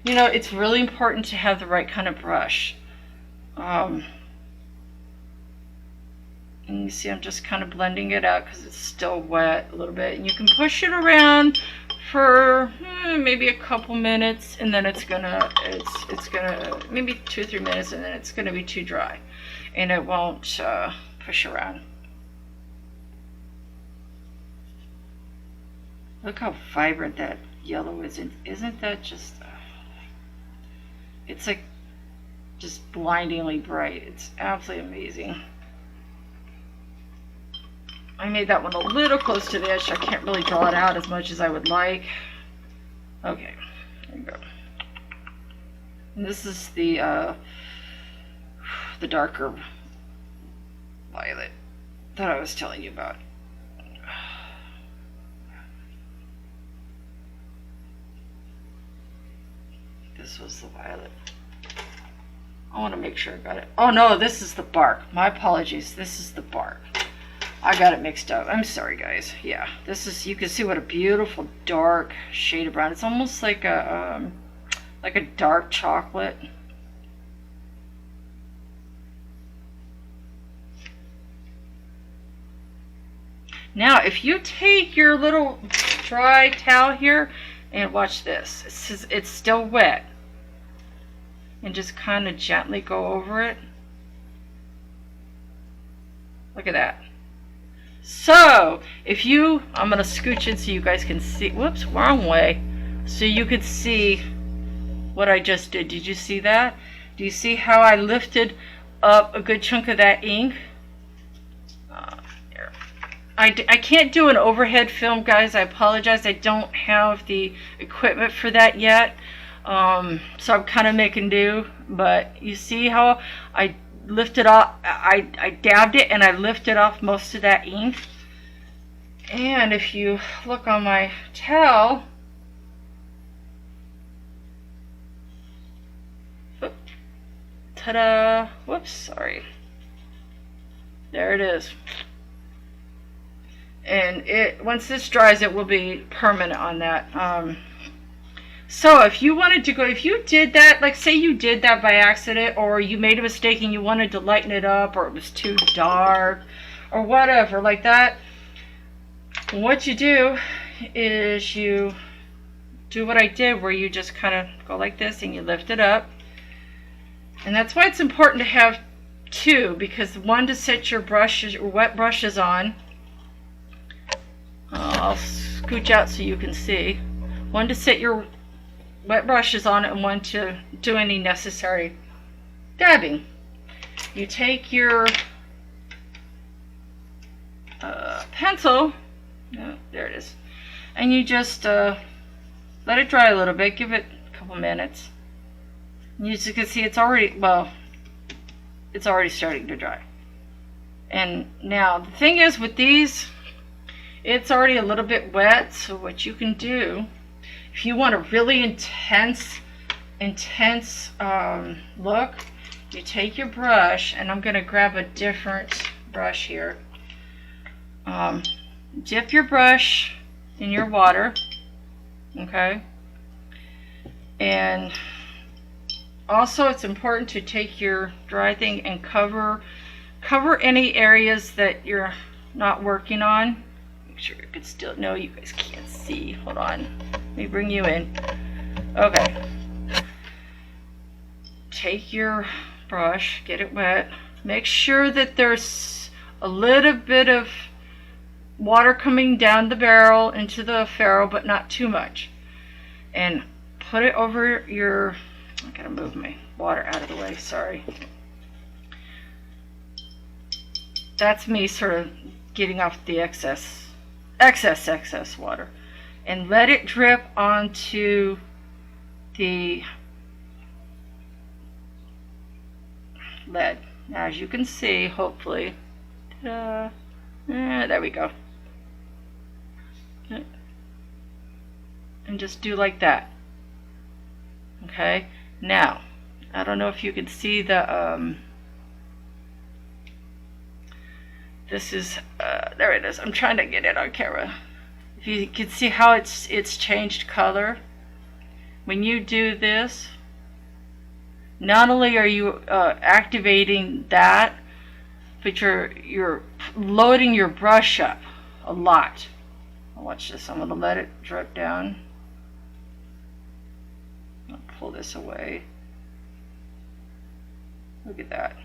You know, it's really important to have the right kind of brush. And you see I'm just kind of blending it out because it's still wet a little bit. And you can push it around for maybe a couple minutes, and then it's gonna maybe 2 or 3 minutes, and then it's gonna be too dry and it won't push around. Look how vibrant that yellow is. Isn't that just it's like just blindingly bright. It's absolutely amazing. I made that one a little close to the edge, so I can't really draw it out as much as I would like. Okay, there you go. And this is the darker violet that I was telling you about. This was the violet. I want to make sure I got it. Oh no, this is the bark. My apologies. This is the bark. I got it mixed up. I'm sorry, guys. Yeah, this is. You can see what a beautiful dark shade of brown. It's almost like a dark chocolate. Now, if you take your little dry towel here and watch this, it's still wet, and just kind of gently go over it. Look at that. So, if you, I'm going to scooch in so you guys can see, whoops, wrong way, so you could see what I just did. Did you see that? Do you see how I lifted up a good chunk of that ink? Here. I can't do an overhead film, guys. I apologize. I don't have the equipment for that yet. So I'm kind of making do. But you see how I lifted off, I dabbed it and I lifted off most of that ink. And if you look on my towel, ta-da, whoops, sorry, there it is. And it, once this dries, it will be permanent on that. So if you wanted to go, if you did that, like say you did that by accident, or you made a mistake and you wanted to lighten it up, or it was too dark, or whatever like that, what you do is you do what I did, where you just kind of go like this and you lift it up. And that's why it's important to have two, because one to set your brushes, your wet brushes on. I'll scooch out so you can see. One to set your wet brushes on it, and one to do any necessary dabbing. You take your pencil, there it is, and you just let it dry a little bit, give it a couple minutes. And you can see it's already, well, it's already starting to dry. And now the thing is with these, it's already a little bit wet, so what you can do, if you want a really intense look, you take your brush, and I'm going to grab a different brush here. Dip your brush in your water, okay? And also it's important to take your dry thing and cover any areas that you're not working on. Make sure you can still, no, you guys can't see. Hold on. Let me bring you in. Okay. Take your brush, get it wet. Make sure that there's a little bit of water coming down the barrel into the ferrule, but not too much. And put it over your, I gotta move my water out of the way, sorry. That's me sort of getting off the excess water. and let it drip onto the lead. Now, as you can see, hopefully, there we go. And just do like that. Okay, now I don't know if you can see the this is there it is. I'm trying to get it on camera. If you can see how it's changed color when you do this, not only are you activating that, but you're loading your brush up a lot. Watch this. I'm going to let it drip down. I'll pull this away. Look at that.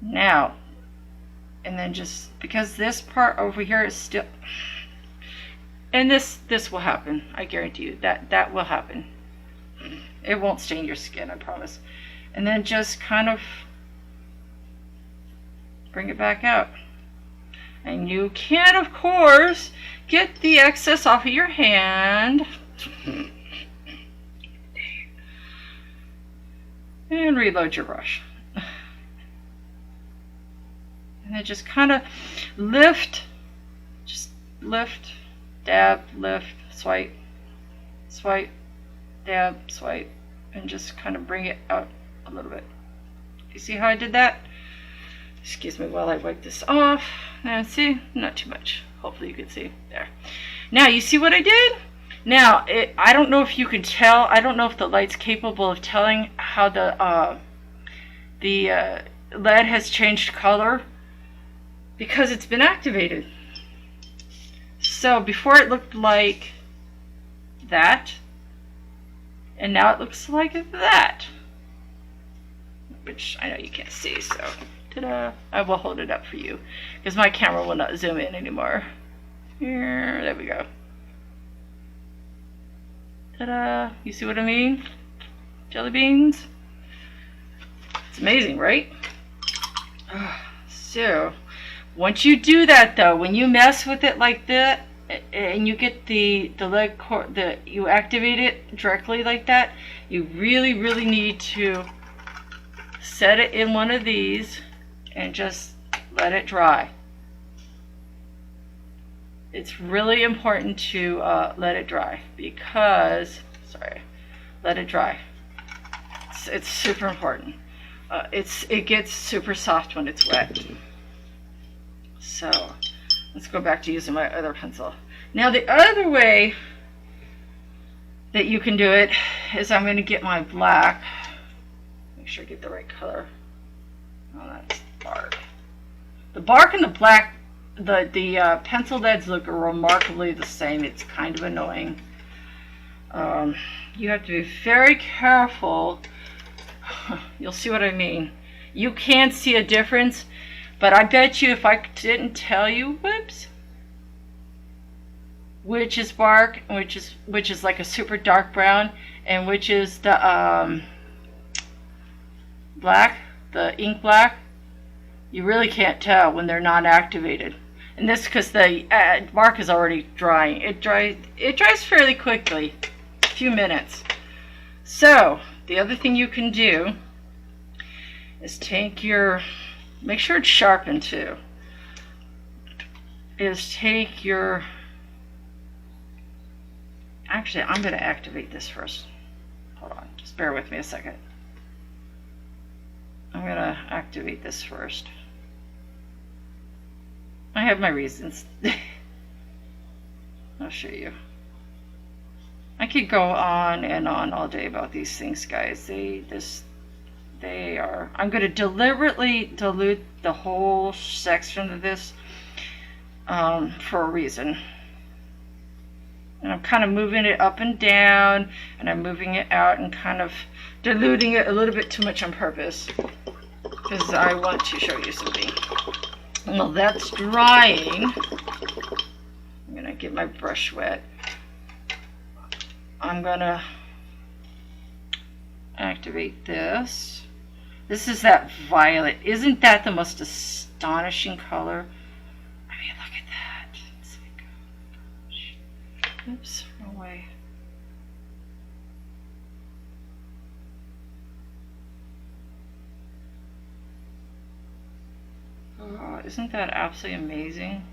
Now, and then just because this part over here is still, and this will happen. I guarantee you that will happen. It won't stain your skin, I promise. And then just kind of bring it back out. And you can, of course, get the excess off of your hand. And reload your brush. And then just kind of lift, just lift, dab, lift, swipe, swipe, dab, swipe, and just kind of bring it out a little bit. You see how I did that? Excuse me while I wipe this off. And see, not too much. Hopefully you can see there. Now you see what I did? Now I don't know if you can tell. I don't know if the light's capable of telling how the lead has changed color because it's been activated. So before it looked like that, and now it looks like that, which I know you can't see, so ta-da! I will hold it up for you because my camera will not zoom in anymore. Here, there we go. Ta-da! You see what I mean? Jelly beans. It's amazing, right? So, once you do that though, when you mess with it like that, and you get the leg cord, you activate it directly like that, you really need to set it in one of these and just let it dry. It's really important to let it dry because, let it dry. It's super important. It gets super soft when it's wet. So let's go back to using my other pencil. Now the other way that you can do it is I'm going to get my black. Make sure I get the right color. Oh, that's bark. The bark and the black, the pencil leads look remarkably the same. It's kind of annoying. You have to be very careful. You'll see what I mean. You can see a difference, but I bet you if I didn't tell you, whoops, which is bark, which is like a super dark brown, and which is the black, the ink black, you really can't tell when they're not activated. And this because the bark is already drying. It dries fairly quickly, a few minutes. So the other thing you can do is take your, make sure it's sharpened too, is take your, actually I'm going to activate this first. Hold on, just bear with me a second. I'm going to activate this first. I have my reasons. I'll show you. I could go on and on all day about these things, guys. They are, I'm going to deliberately dilute the whole section of this for a reason. And I'm kind of moving it up and down, and I'm moving it out and kind of diluting it a little bit too much on purpose because I want to show you something. Well, that's drying. I'm going to get my brush wet. I'm going to activate this. This is that violet. Isn't that the most astonishing color? I mean, look at that. It's like, gosh. Oops, wrong way. Oh, isn't that absolutely amazing?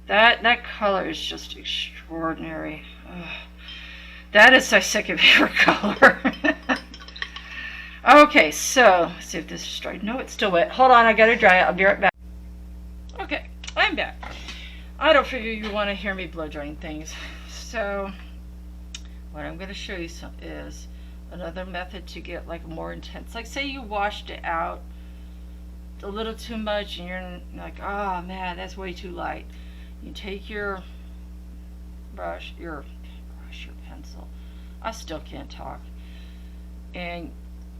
That color is just extraordinary. Ugh. That is my second favorite color. Okay, so let's see if this is dry. No, it's still wet. Hold on, I gotta dry it. I'll be right back. Okay, I'm back. I don't figure you want to hear me blow drying things. So what I'm going to show you is another method to get like more intense. Like say you washed it out a little too much and you're like, oh man, that's way too light. You take your your pencil. I still can't talk. And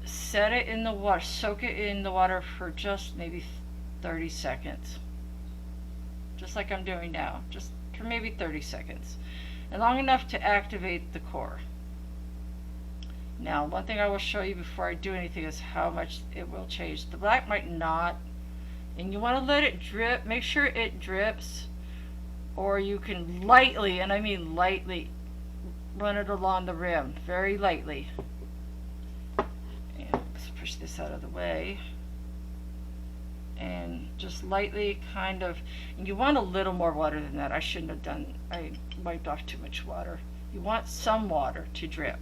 set it in the water, soak it in the water for just maybe 30 seconds. Just like I'm doing now, just for maybe 30 seconds. And long enough to activate the core. Now, one thing I will show you before I do anything is how much it will change. The black might not, and you want to let it drip. Make sure it drips, or you can lightly, and I mean lightly, run it along the rim, very lightly. And let's push this out of the way. And just lightly kind of, and you want a little more water than that. I shouldn't have done, I wiped off too much water. You want some water to drip.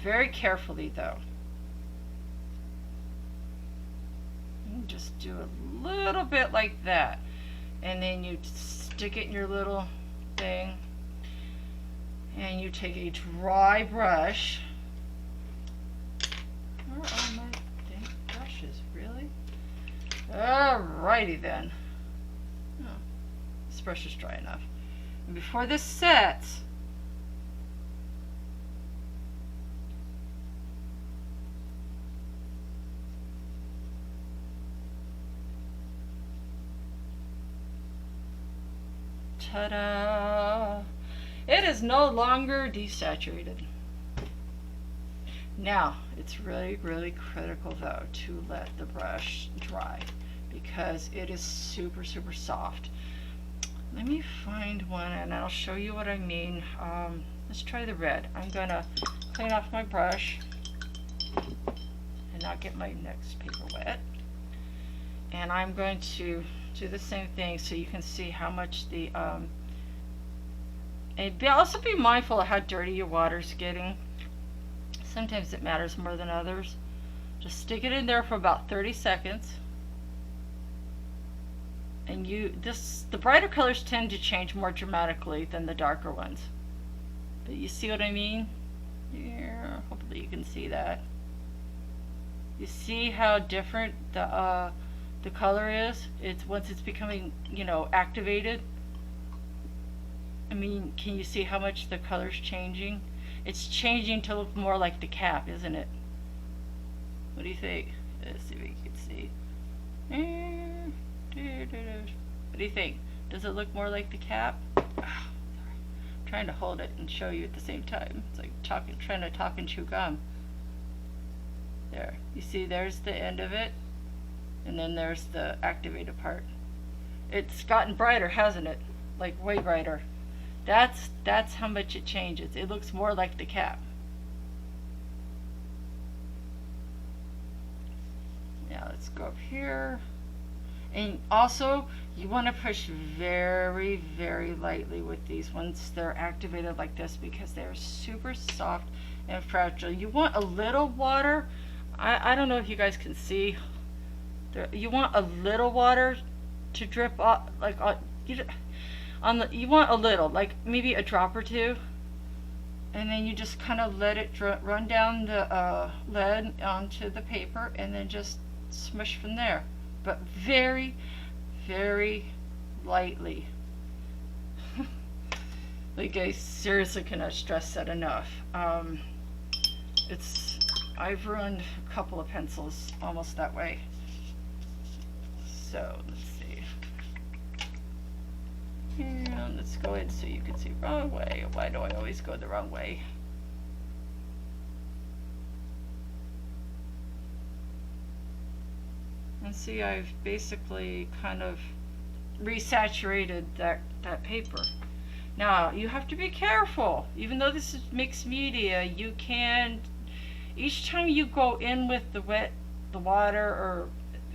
Very carefully though. And just do a little bit like that. And then you stick it in your little thing. And you take a dry brush. Where are my dang brushes, really? Alrighty then. Oh, this brush is dry enough. And before this sets, ta-da! It is no longer desaturated. Now, it's really, really critical though to let the brush dry because it is super, super soft. Let me find one and I'll show you what I mean. Let's try the red. I'm gonna clean off my brush and not get my next paper wet. And I'm going to do the same thing so you can see how much the and also be mindful of how dirty your water's getting. Sometimes it matters more than others. Just stick it in there for about 30 seconds. And the brighter colors tend to change more dramatically than the darker ones. But you see what I mean? Yeah, hopefully you can see that. You see how different the color is? It's once it's becoming, you know, activated. I mean, can you see how much the color's changing? It's changing to look more like the cap, isn't it? What do you think? Let's see if we can see. What do you think? Does it look more like the cap? Oh, I'm trying to hold it and show you at the same time. It's like trying to talk and chew gum. There. You see, there's the end of it. And then there's the activated part. It's gotten brighter, hasn't it? Like way brighter. That's how much it changes. It looks more like the cap. Now let's go up here. And also, you want to push very, very lightly with these once they're activated like this because they're super soft and fragile. You want a little water. I don't know if you guys can see. You want a little water to drip off, like you want a little, like maybe a drop or two, and then you just kind of let it run down the lead onto the paper, and then just smush from there, but very, very lightly. Like, I seriously cannot stress that enough. I've ruined a couple of pencils almost that way. So let's see. And let's go in so you can see. Wrong way. Why do I always go the wrong way? And see, I've basically kind of resaturated that paper. Now, you have to be careful. Even though this is mixed media, you can, each time you go in with the water or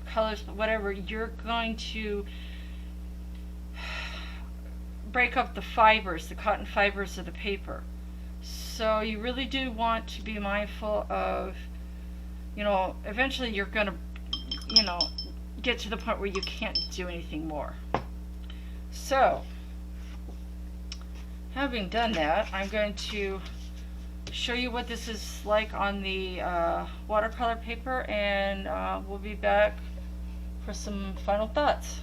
colors, whatever, you're going to break up the fibers, the cotton fibers of the paper. So you really do want to be mindful of, eventually you're going to, get to the point where you can't do anything more. So, having done that, I'm going to show you what this is like on the watercolor paper, and we'll be back for some final thoughts.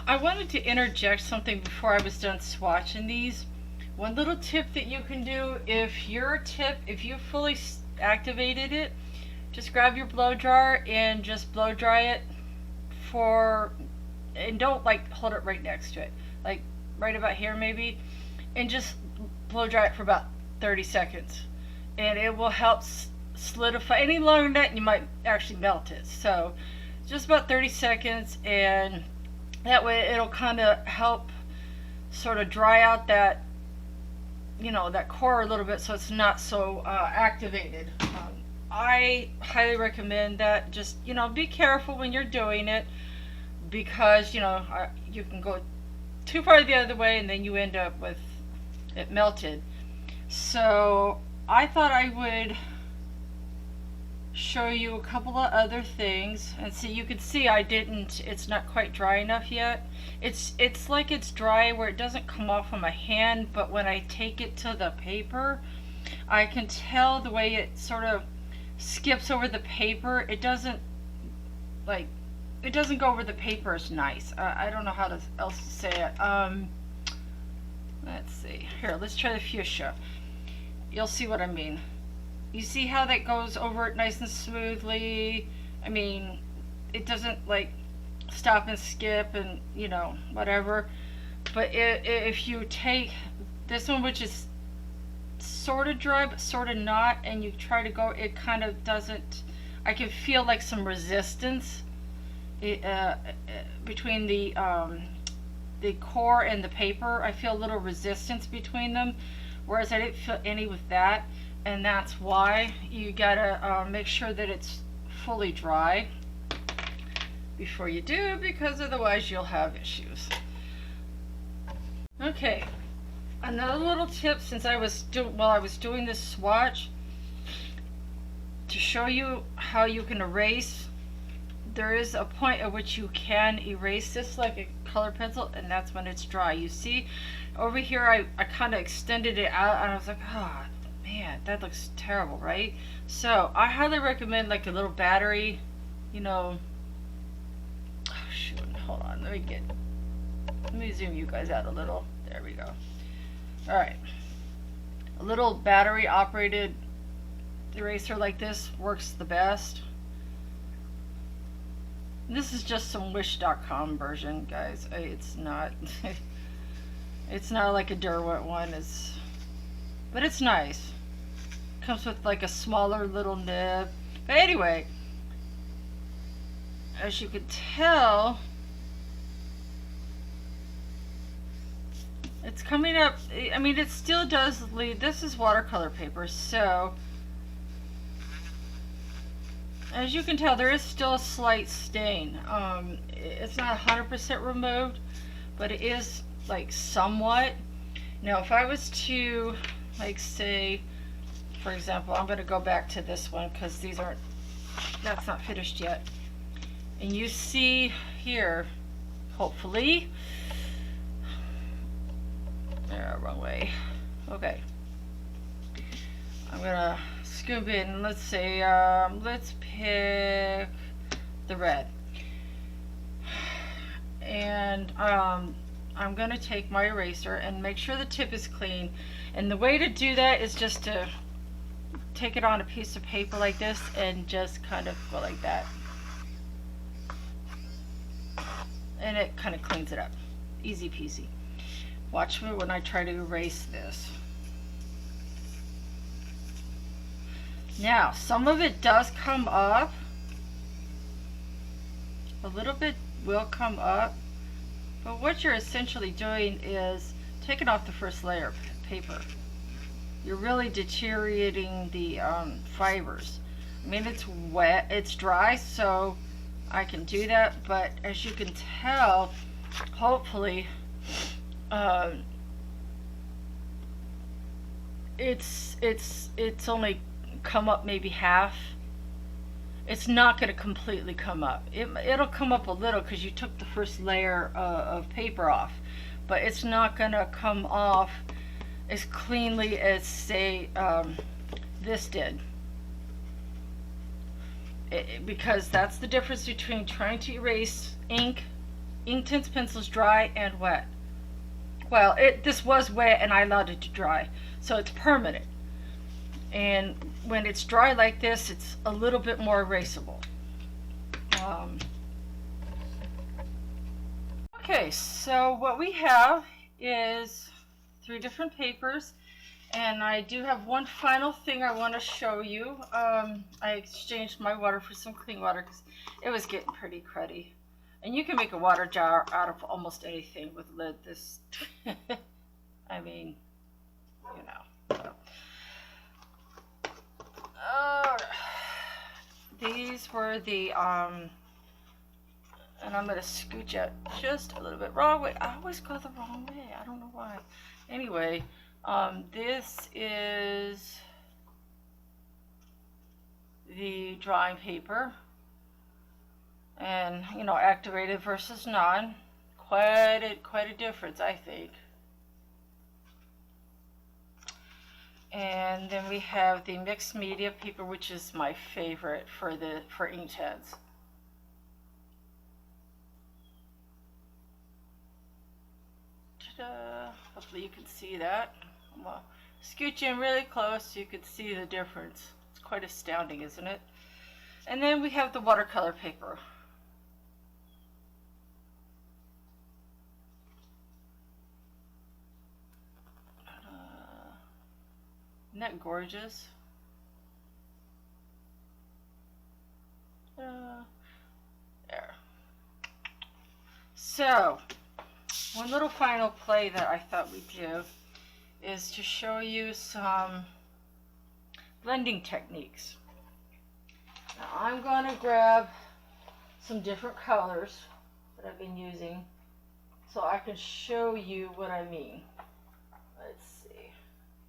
I wanted to interject something before I was done swatching these. One little tip that you can do, if you fully activated it, just grab your blow dryer and just blow dry it and don't hold it right next to it, like right about here maybe, and just blow dry it for about 30 seconds, and it will help solidify. Any longer than that, you might actually melt it. So just about 30 seconds, and that way it'll kind of help sort of dry out that that core a little bit, so it's not so activated. I highly recommend that. Just be careful when you're doing it, because you can go too far the other way and then you end up with it melted. So I thought I would show you a couple of other things, and see, you can see it's not quite dry enough yet. It's like it's dry where it doesn't come off on my hand, but when I take it to the paper, I can tell the way it sort of skips over the paper. It doesn't go over the paper as nice. I don't know how else to say it. Let's see here, let's try the fuchsia. You'll see what I mean. You see how that goes over it nice and smoothly? I mean, it doesn't stop and skip and whatever. But if you take this one, which is sort of dry but sort of not, and you try to go, it kind of doesn't. I can feel like some resistance between the core and the paper. I feel a little resistance between them, whereas I didn't feel any with that. And that's why you gotta make sure that it's fully dry before you do, because otherwise you'll have issues. Okay, another little tip, since while I was doing this swatch, to show you how you can erase. There is a point at which you can erase this like a color pencil, and that's when it's dry. You see over here, I kind of extended it out, and I was like, oh man, that looks terrible, right? So I highly recommend like a little battery, oh shoot, hold on, let me zoom you guys out a little. There we go. All right, a little battery operated eraser like this works the best. This is just some wish.com version, guys. It's not it's not like a Derwent one, but it's nice. Comes with like a smaller little nib. But anyway, as you can tell, it's coming up. I mean, it still does lead. This is watercolor paper, so as you can tell, there is still a slight stain. It's not 100% removed, but it is like somewhat. Now, if I was to say, for example, I'm going to go back to this one because that's not finished yet. And you see here, hopefully, wrong way. Okay. I'm going to scoop in, let's say, let's pick the red. And I'm going to take my eraser and make sure the tip is clean. And the way to do that is just to take it on a piece of paper like this and just kind of go like that. And it kind of cleans it up. Easy peasy. Watch me when I try to erase this. Now, some of it does come up, a little bit will come up, but what you're essentially doing is taking off the first layer of paper. You're really deteriorating the fibers. I mean, it's wet, it's dry, so I can do that, but as you can tell, hopefully, it's only come up maybe half. It's not going to completely come up. It'll come up a little because you took the first layer of paper off, but it's not going to come off as cleanly as, say, this did. Because that's the difference between trying to erase Inktense pencils dry and wet. Well, this was wet and I allowed it to dry, so it's permanent. And when it's dry like this, it's a little bit more erasable. Okay, so what we have is 3 different papers, and I do have one final thing I want to show you. I exchanged my water for some clean water because it was getting pretty cruddy. And you can make a water jar out of almost anything with lid. This, I mean, you know. So. These were the, and I'm going to scooch it just a little bit wrong way. I always go the wrong way. I don't know why. Anyway, this is the drawing paper. And, you know, activated versus non. Quite a difference, I think. And then we have the mixed media paper, which is my favorite for Inktense. Ta-da! Hopefully you can see that. I'm gonna scooch in really close so you can see the difference. It's quite astounding, isn't it? And then we have the watercolor paper. Isn't that gorgeous? There. So, one little final play that I thought we'd do is to show you some blending techniques. Now, I'm going to grab some different colors that I've been using so I can show you what I mean. Let's see.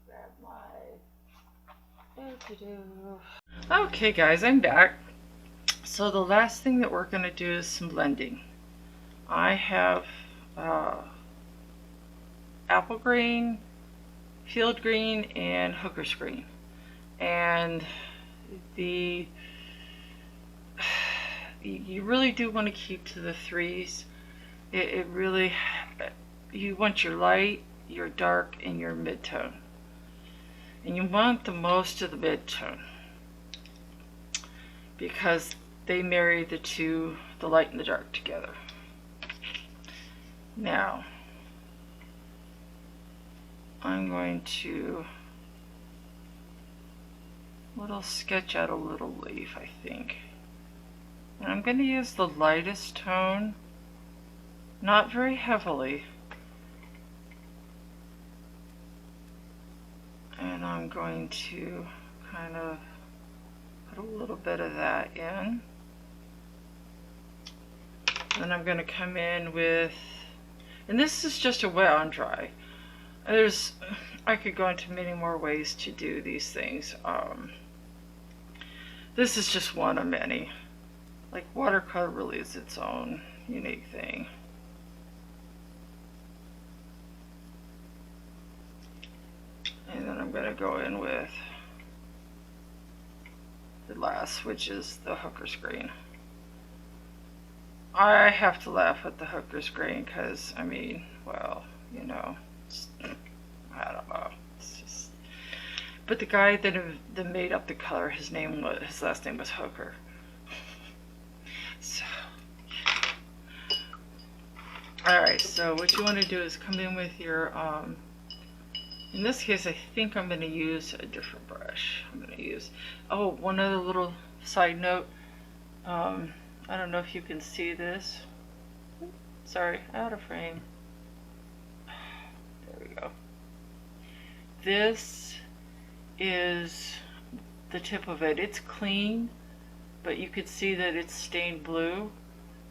Grab my... Okay guys, I'm back. So the last thing that we're going to do is some blending. I have apple green, field green, and hooker's green. And you really do want to keep to the 3s. It really, you want your light, your dark, and your mid-tone. And you want the most of the mid-tone because they marry the two, the light and the dark, together. Now, I'm going to sketch out a little leaf, I think. And I'm going to use the lightest tone, not very heavily. And I'm going to kind of put a little bit of that in. Then I'm going to come in with, and this is just a wet on dry. I could go into many more ways to do these things. This is just one of many. Like watercolor really is its own unique thing. And then I'm going to go in with the last, which is the hooker's green. I have to laugh at the hooker's green because, I mean, well, you know, I don't know. It's just, but the guy that made up the color, his last name was Hooker. So, alright, so what you want to do is come in with your, in this case, I think I'm going to use a different brush. I'm going to use, oh, one other little side note. I don't know if you can see this. Sorry, out of frame. There we go. This is the tip of it. It's clean, but you could see that it's stained blue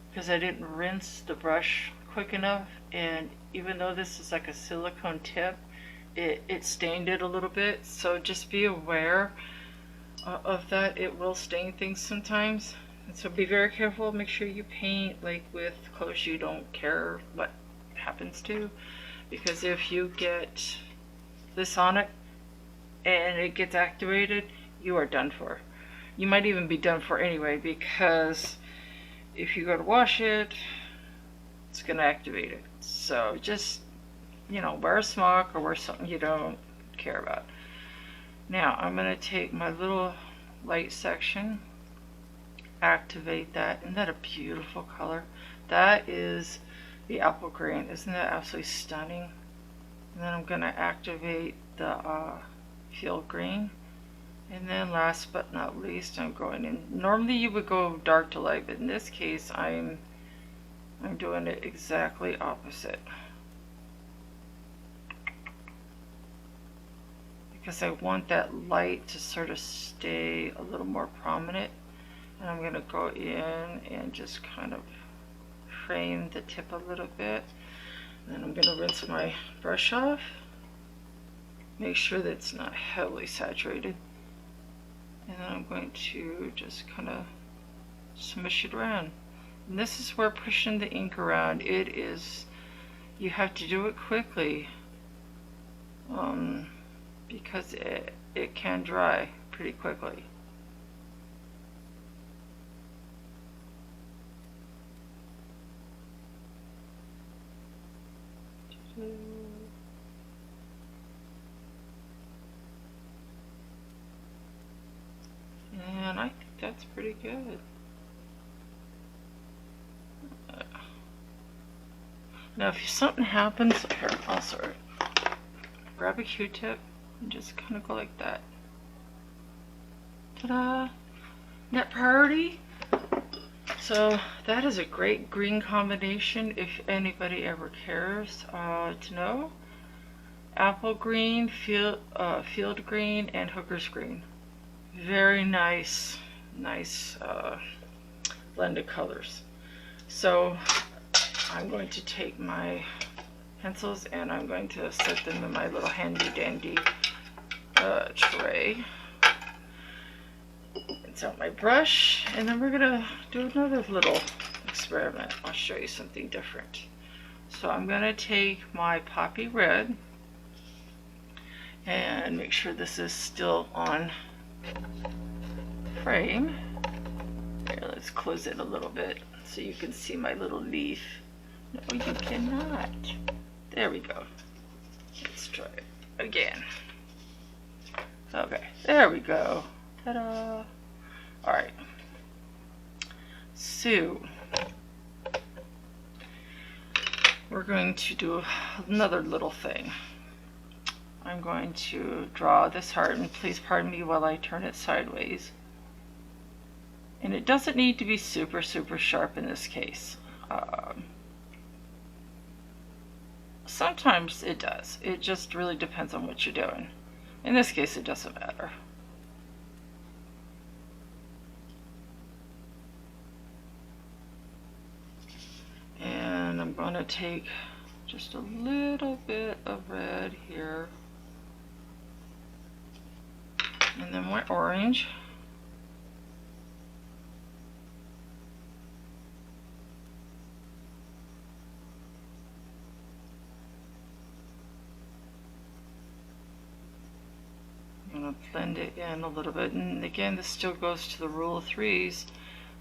because I didn't rinse the brush quick enough, and even though this is like a silicone tip, it stained it a little bit, so just be aware of that. It will stain things sometimes, and so be very careful. Make sure you paint like with clothes you don't care what happens to, because if you get this on it and it gets activated, you are done for. You might even be done for anyway, because if you go to wash it, it's going to activate it. So just, you know, wear a smock or wear something you don't care about. Now I'm going to take my little light section, activate that. Isn't that a beautiful color? That is the apple green. Isn't that absolutely stunning? And then I'm going to activate the field green. And then last but not least, I'm going in. Normally you would go dark to light, but in this case I'm doing it exactly opposite, because I want that light to sort of stay a little more prominent. And I'm going to go in and just kind of frame the tip a little bit. And then I'm going to rinse my brush off. Make sure that it's not heavily saturated. And then I'm going to just kind of smush it around. And this is where pushing the ink around, it is, you have to do it quickly, because it can dry pretty quickly. And I think that's pretty good. Now if something happens, here, also grab a Q-tip and just kind of go like that. Ta-da! Net priority. So that is a great green combination if anybody ever cares to know. Apple green, field green, and hooker's green. Very nice blend of colors. So I'm going to take my pencils and I'm going to set them in my little handy dandy tray. Rinse out my brush, and then we're gonna do another little experiment. I'll show you something different. So I'm gonna take my poppy red and make sure this is still on frame. Here, let's close it a little bit so you can see my little leaf. No, you cannot. There we go. Let's try it again. Okay, there we go. Ta-da! Alright. So, we're going to do another little thing. I'm going to draw this heart, and please pardon me while I turn it sideways. And it doesn't need to be super sharp in this case. Sometimes it does. It just really depends on what you're doing. In this case, it doesn't matter. And I'm going to take just a little bit of red here. And then my orange. I'm going to blend it in a little bit, and again this still goes to the rule of threes.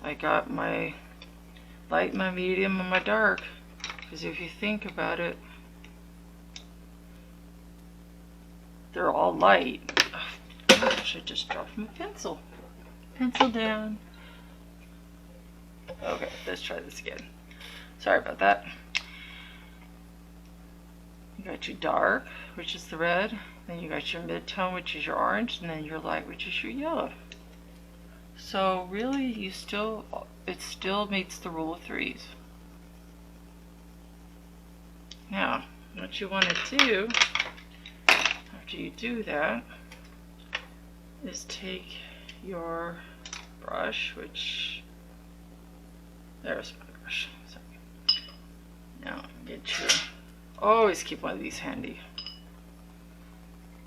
I got my light, my medium, and my dark, because if you think about it, they're all light. I should just drop my pencil. Pencil down. Okay, let's try this again. Sorry about that. You got your dark, which is the red. Then you got your mid-tone, which is your orange, and then your light, which is your yellow. So really, it still meets the rule of threes. Now, what you want to do after you do that is take your brush, which, there's my brush. Sorry. Now get your, always keep one of these handy.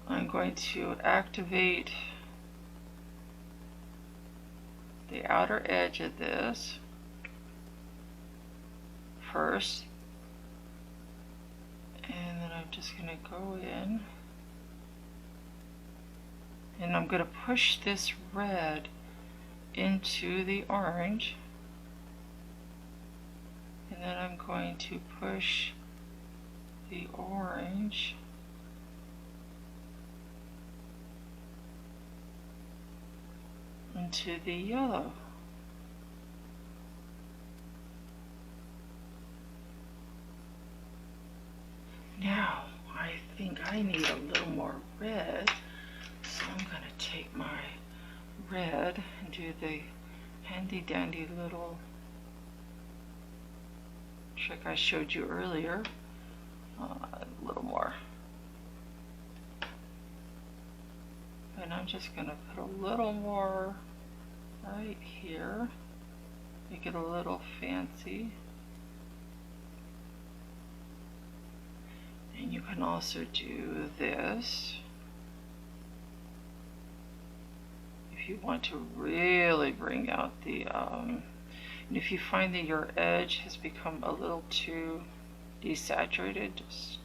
I'm going to activate the outer edge of this first, and then I'm just going to go in and I'm going to push this red into the orange, and then I'm going to push the orange into the yellow. Now, I think I need a little more red, so I'm going to take my red and do the handy dandy little trick I showed you earlier. A little more. And I'm just going to put a little more right here, make it a little fancy. And you can also do this if you want to really bring out the, and if you find that your edge has become a little too desaturated, just,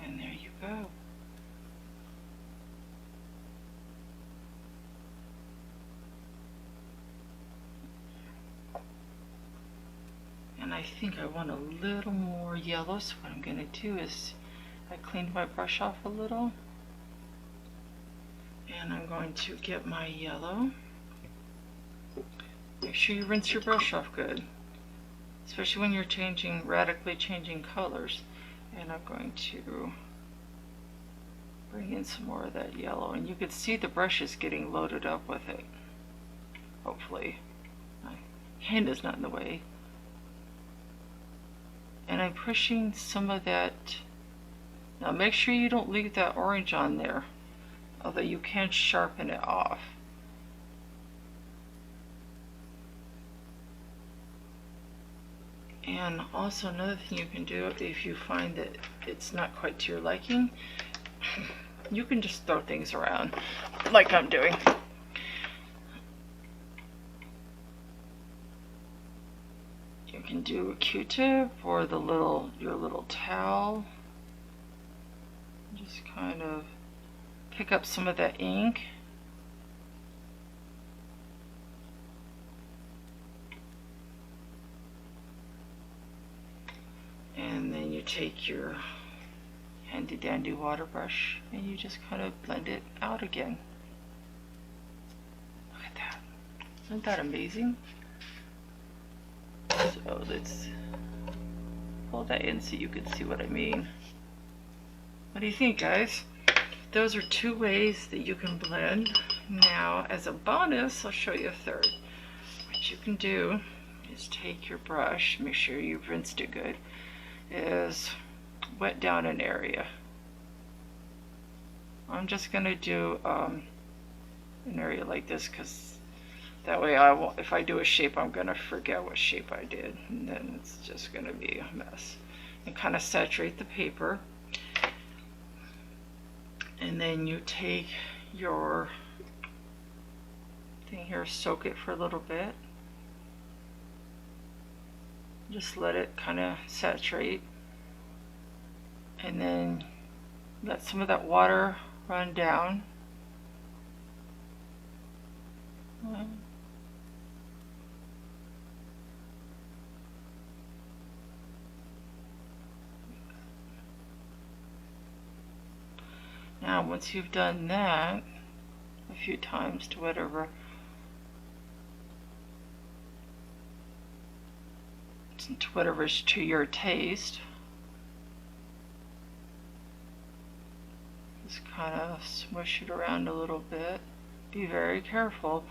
and there you go. And I think I want a little more yellow, so what I'm going to do is I cleaned my brush off a little, and I'm going to get my yellow. Make sure you rinse your brush off good, especially when you're radically changing colors. And I'm going to bring in some more of that yellow, and you can see the brush is getting loaded up with it. Hopefully my hand is not in the way. And I'm pushing some of that. Now make sure you don't leave that orange on there, although you can sharpen it off. And also another thing you can do, if you find that it's not quite to your liking, you can just throw things around like I'm doing. You can do a Q-tip or your little towel. Just kind of pick up some of that ink. And then you take your handy dandy water brush and you just kind of blend it out again. Look at that. Isn't that amazing? So let's pull that in so you can see what I mean. What do you think, guys? Those are two ways that you can blend. Now, as a bonus, I'll show you a third. What you can do is take your brush, make sure you've rinsed it good, is wet down an area. I'm just going to do an area like this, because that way I won't, if I do a shape, I'm going to forget what shape I did, and then it's just going to be a mess. And kind of saturate the paper. And then you take your thing here, soak it for a little bit. Just let it kind of saturate. And then let some of that water run down. Now, once you've done that a few times to whatever's to your taste, just kind of smush it around a little bit. be very careful,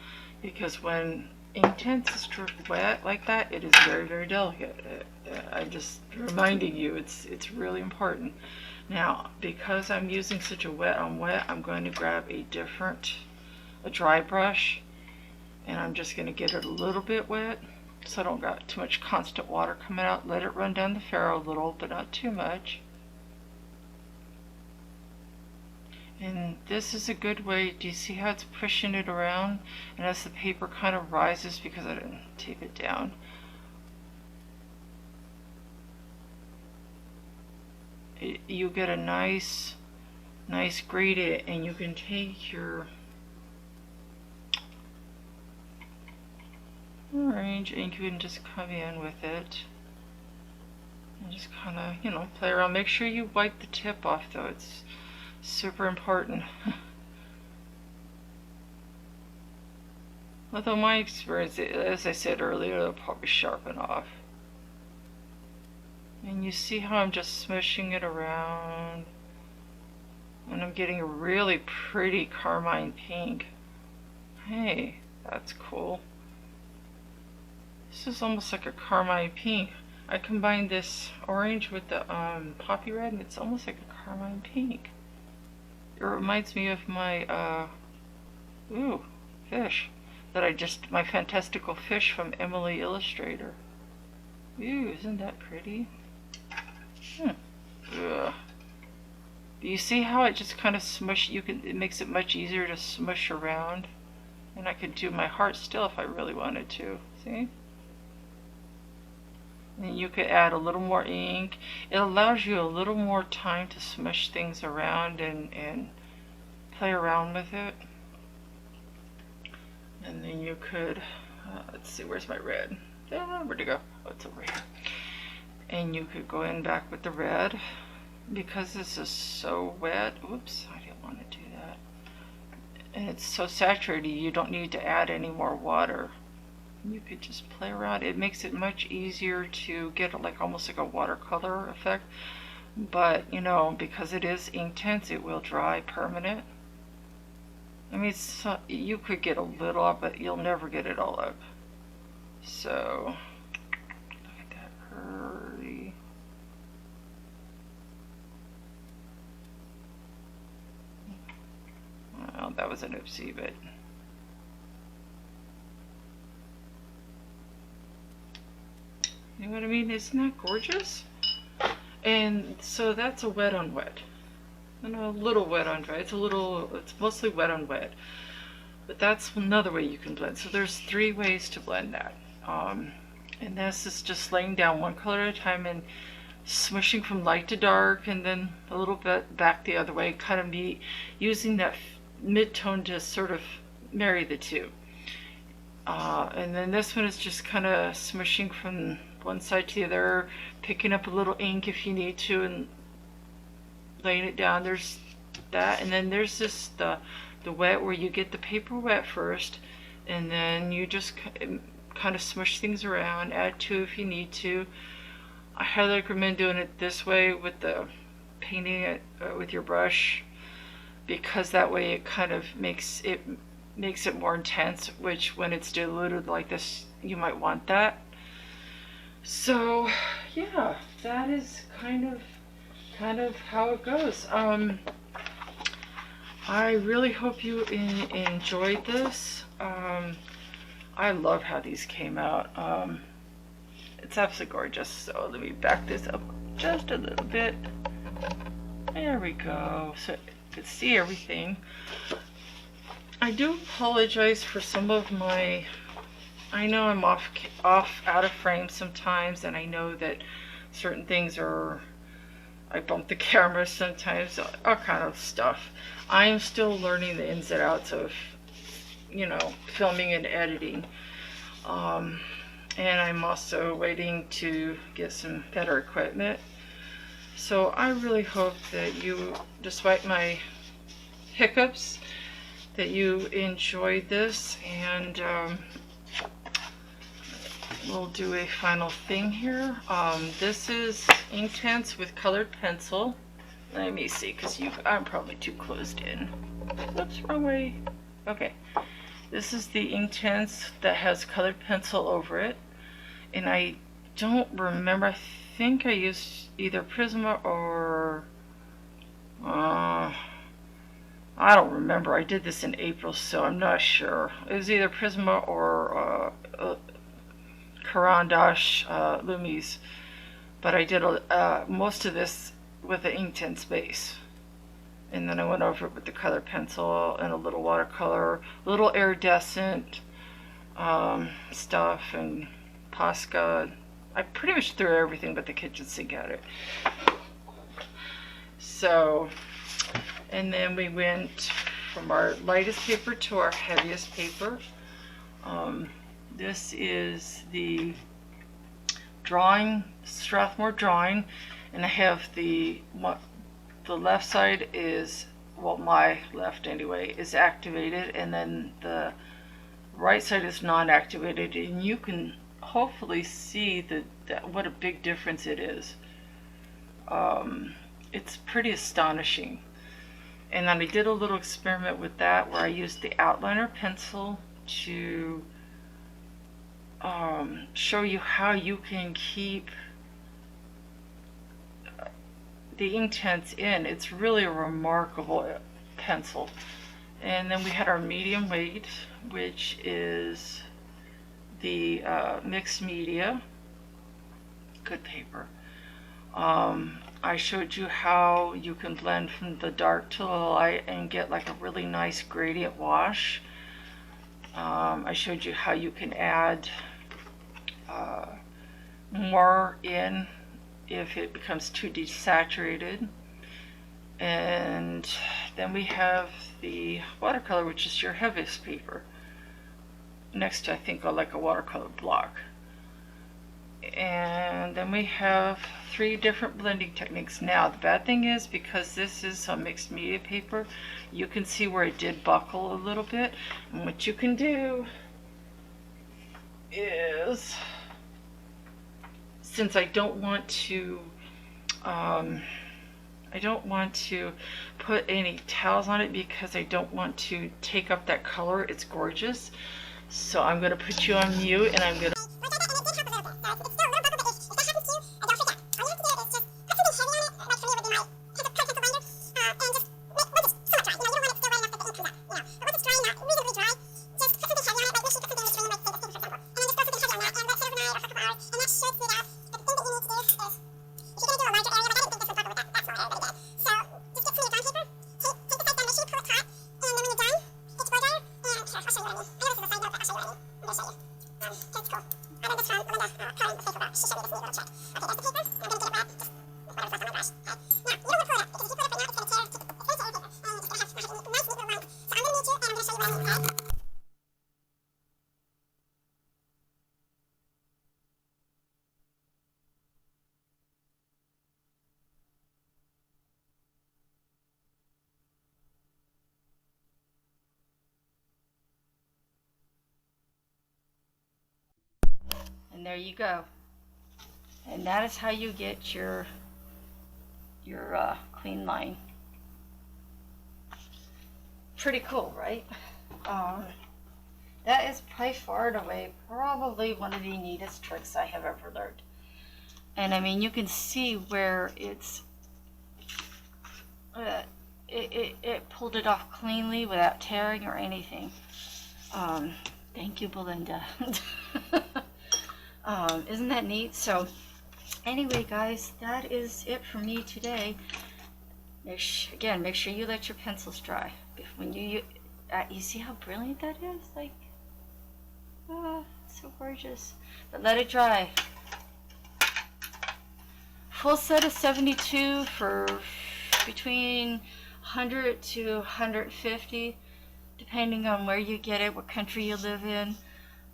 because when Inktense is wet like that, it is very, very delicate. I'm just reminding you, it's really important. Now, because I'm using such a wet on wet, I'm going to grab a dry brush, and I'm just going to get it a little bit wet, so I don't got too much constant water coming out. Let it run down the ferrule a little, but not too much. And this is a good way. Do you see how it's pushing it around? And as the paper kind of rises, because I didn't tape it down, you get a nice gradient, and you can take your orange and you can just come in with it and just kind of, you know, play around. Make sure you wipe the tip off though. It's super important. Although my experience, as I said earlier, it'll probably sharpen off. And you see how I'm just smushing it around, and I'm getting a really pretty carmine pink. Hey, that's cool. This is almost like a carmine pink. I combined this orange with the poppy red, and it's almost like a carmine pink. It reminds me of my fish that my fantastical fish from Emily Illustrator. Ooh, isn't that pretty? Do you see how it just kind of it makes it much easier to smush around? And I could do my heart still if I really wanted to. See? And you could add a little more ink. It allows you a little more time to smush things around and play around with it. And then you could, let's see, where's my red? Where'd it go? Oh, it's over here. And you could go in back with the red. Because this is so wet, oops, I didn't want to do that. And it's so saturated, you don't need to add any more water. You could just play around. It makes it much easier to get like almost like a watercolor effect. But, you know, because it is Inktense, it will dry permanent. I mean, you could get a little up, but you'll never get it all up. So, look at that pretty. Well, that was an oopsie, but. You know what I mean? Isn't that gorgeous? And so that's a wet on wet. And a little wet on dry. It's mostly wet on wet. But that's another way you can blend. So there's 3 ways to blend that. And this is just laying down one color at a time and smushing from light to dark, and then a little bit back the other way, kind of using that mid-tone to sort of marry the two. And then this one is just kind of smushing from one side to the other, picking up a little ink if you need to, and laying it down. There's that, and then there's this the wet, where you get the paper wet first, and then you just kind of smush things around, add to if you need to. I highly recommend doing it this way with the painting it with your brush, because that way it kind of makes it more intense, which when it's diluted like this, you might want that. So yeah, that is kind of how it goes. I really hope you enjoyed this. I love how these came out. It's absolutely gorgeous. So let me back this up just a little bit. There we go. So you can see everything. I do apologize for some of my, I know I'm off out of frame sometimes, and I know that certain things I bump the camera sometimes, all kind of stuff. I am still learning the ins and outs of, you know, filming and editing. And I'm also waiting to get some better equipment. So I really hope that you, despite my hiccups, that you enjoyed this, and we'll do a final thing here. This is Inktense with colored pencil. Let me see, because I'm probably too closed in. Oops, wrong way. Okay, this is the Inktense that has colored pencil over it, and I don't remember. I think I used either Prisma or I don't remember. I did this in April, so I'm not sure. It was either Prisma or Caran d'Ache Lumis, but I did most of this with the Inktense base. And then I went over it with the color pencil and a little watercolor, a little iridescent stuff, and Posca. I pretty much threw everything but the kitchen sink at it. So, and then we went from our lightest paper to our heaviest paper. This is the Strathmore drawing, and I have the left side is, well, my left anyway, is activated, and then the right side is non-activated, and you can hopefully see that what a big difference it is. It's pretty astonishing. And then I did a little experiment with that where I used the outliner pencil to show you how you can keep the Inktense in. It's really a remarkable pencil. And then we had our medium weight, which is the mixed media. Good paper. I showed you how you can blend from the dark to the light and get like a really nice gradient wash. I showed you how you can add more in if it becomes too desaturated. And then we have the watercolor, which is your heaviest paper, next to, I think, like a watercolor block. And then we have 3 different blending techniques. Now the bad thing is, because this is a mixed media paper, you can see where it did buckle a little bit, and what you can do is, since I don't want to put any towels on it because I don't want to take up that color. It's gorgeous. So I'm going to put you on mute, and I'm going to and there you go. And that is how you get your clean line. Pretty cool, right? That is by far and away probably one of the neatest tricks I have ever learned. And I mean, you can see where it's it pulled it off cleanly without tearing or anything. Thank you, Belinda. Isn't that neat? So anyway, guys, that is it for me today. Make sure you let your pencils dry. When you see how brilliant that is? Like, so gorgeous. But let it dry. Full set of 72 for between 100 to 150, depending on where you get it, what country you live in.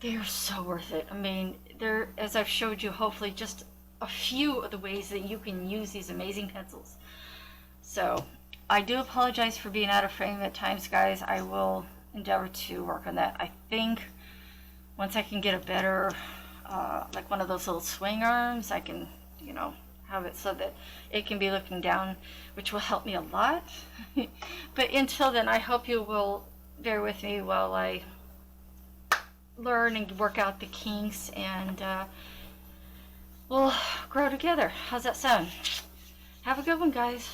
They are so worth it. I mean, they're, as I've showed you, hopefully just a few of the ways that you can use these amazing pencils. So I do apologize for being out of frame at times, guys. I will endeavor to work on that. I think once I can get a better, like one of those little swing arms, I can, you know, have it so that it can be looking down, which will help me a lot. But until then, I hope you will bear with me while I learn and work out the kinks, and we'll grow together. How's that sound? Have a good one, guys.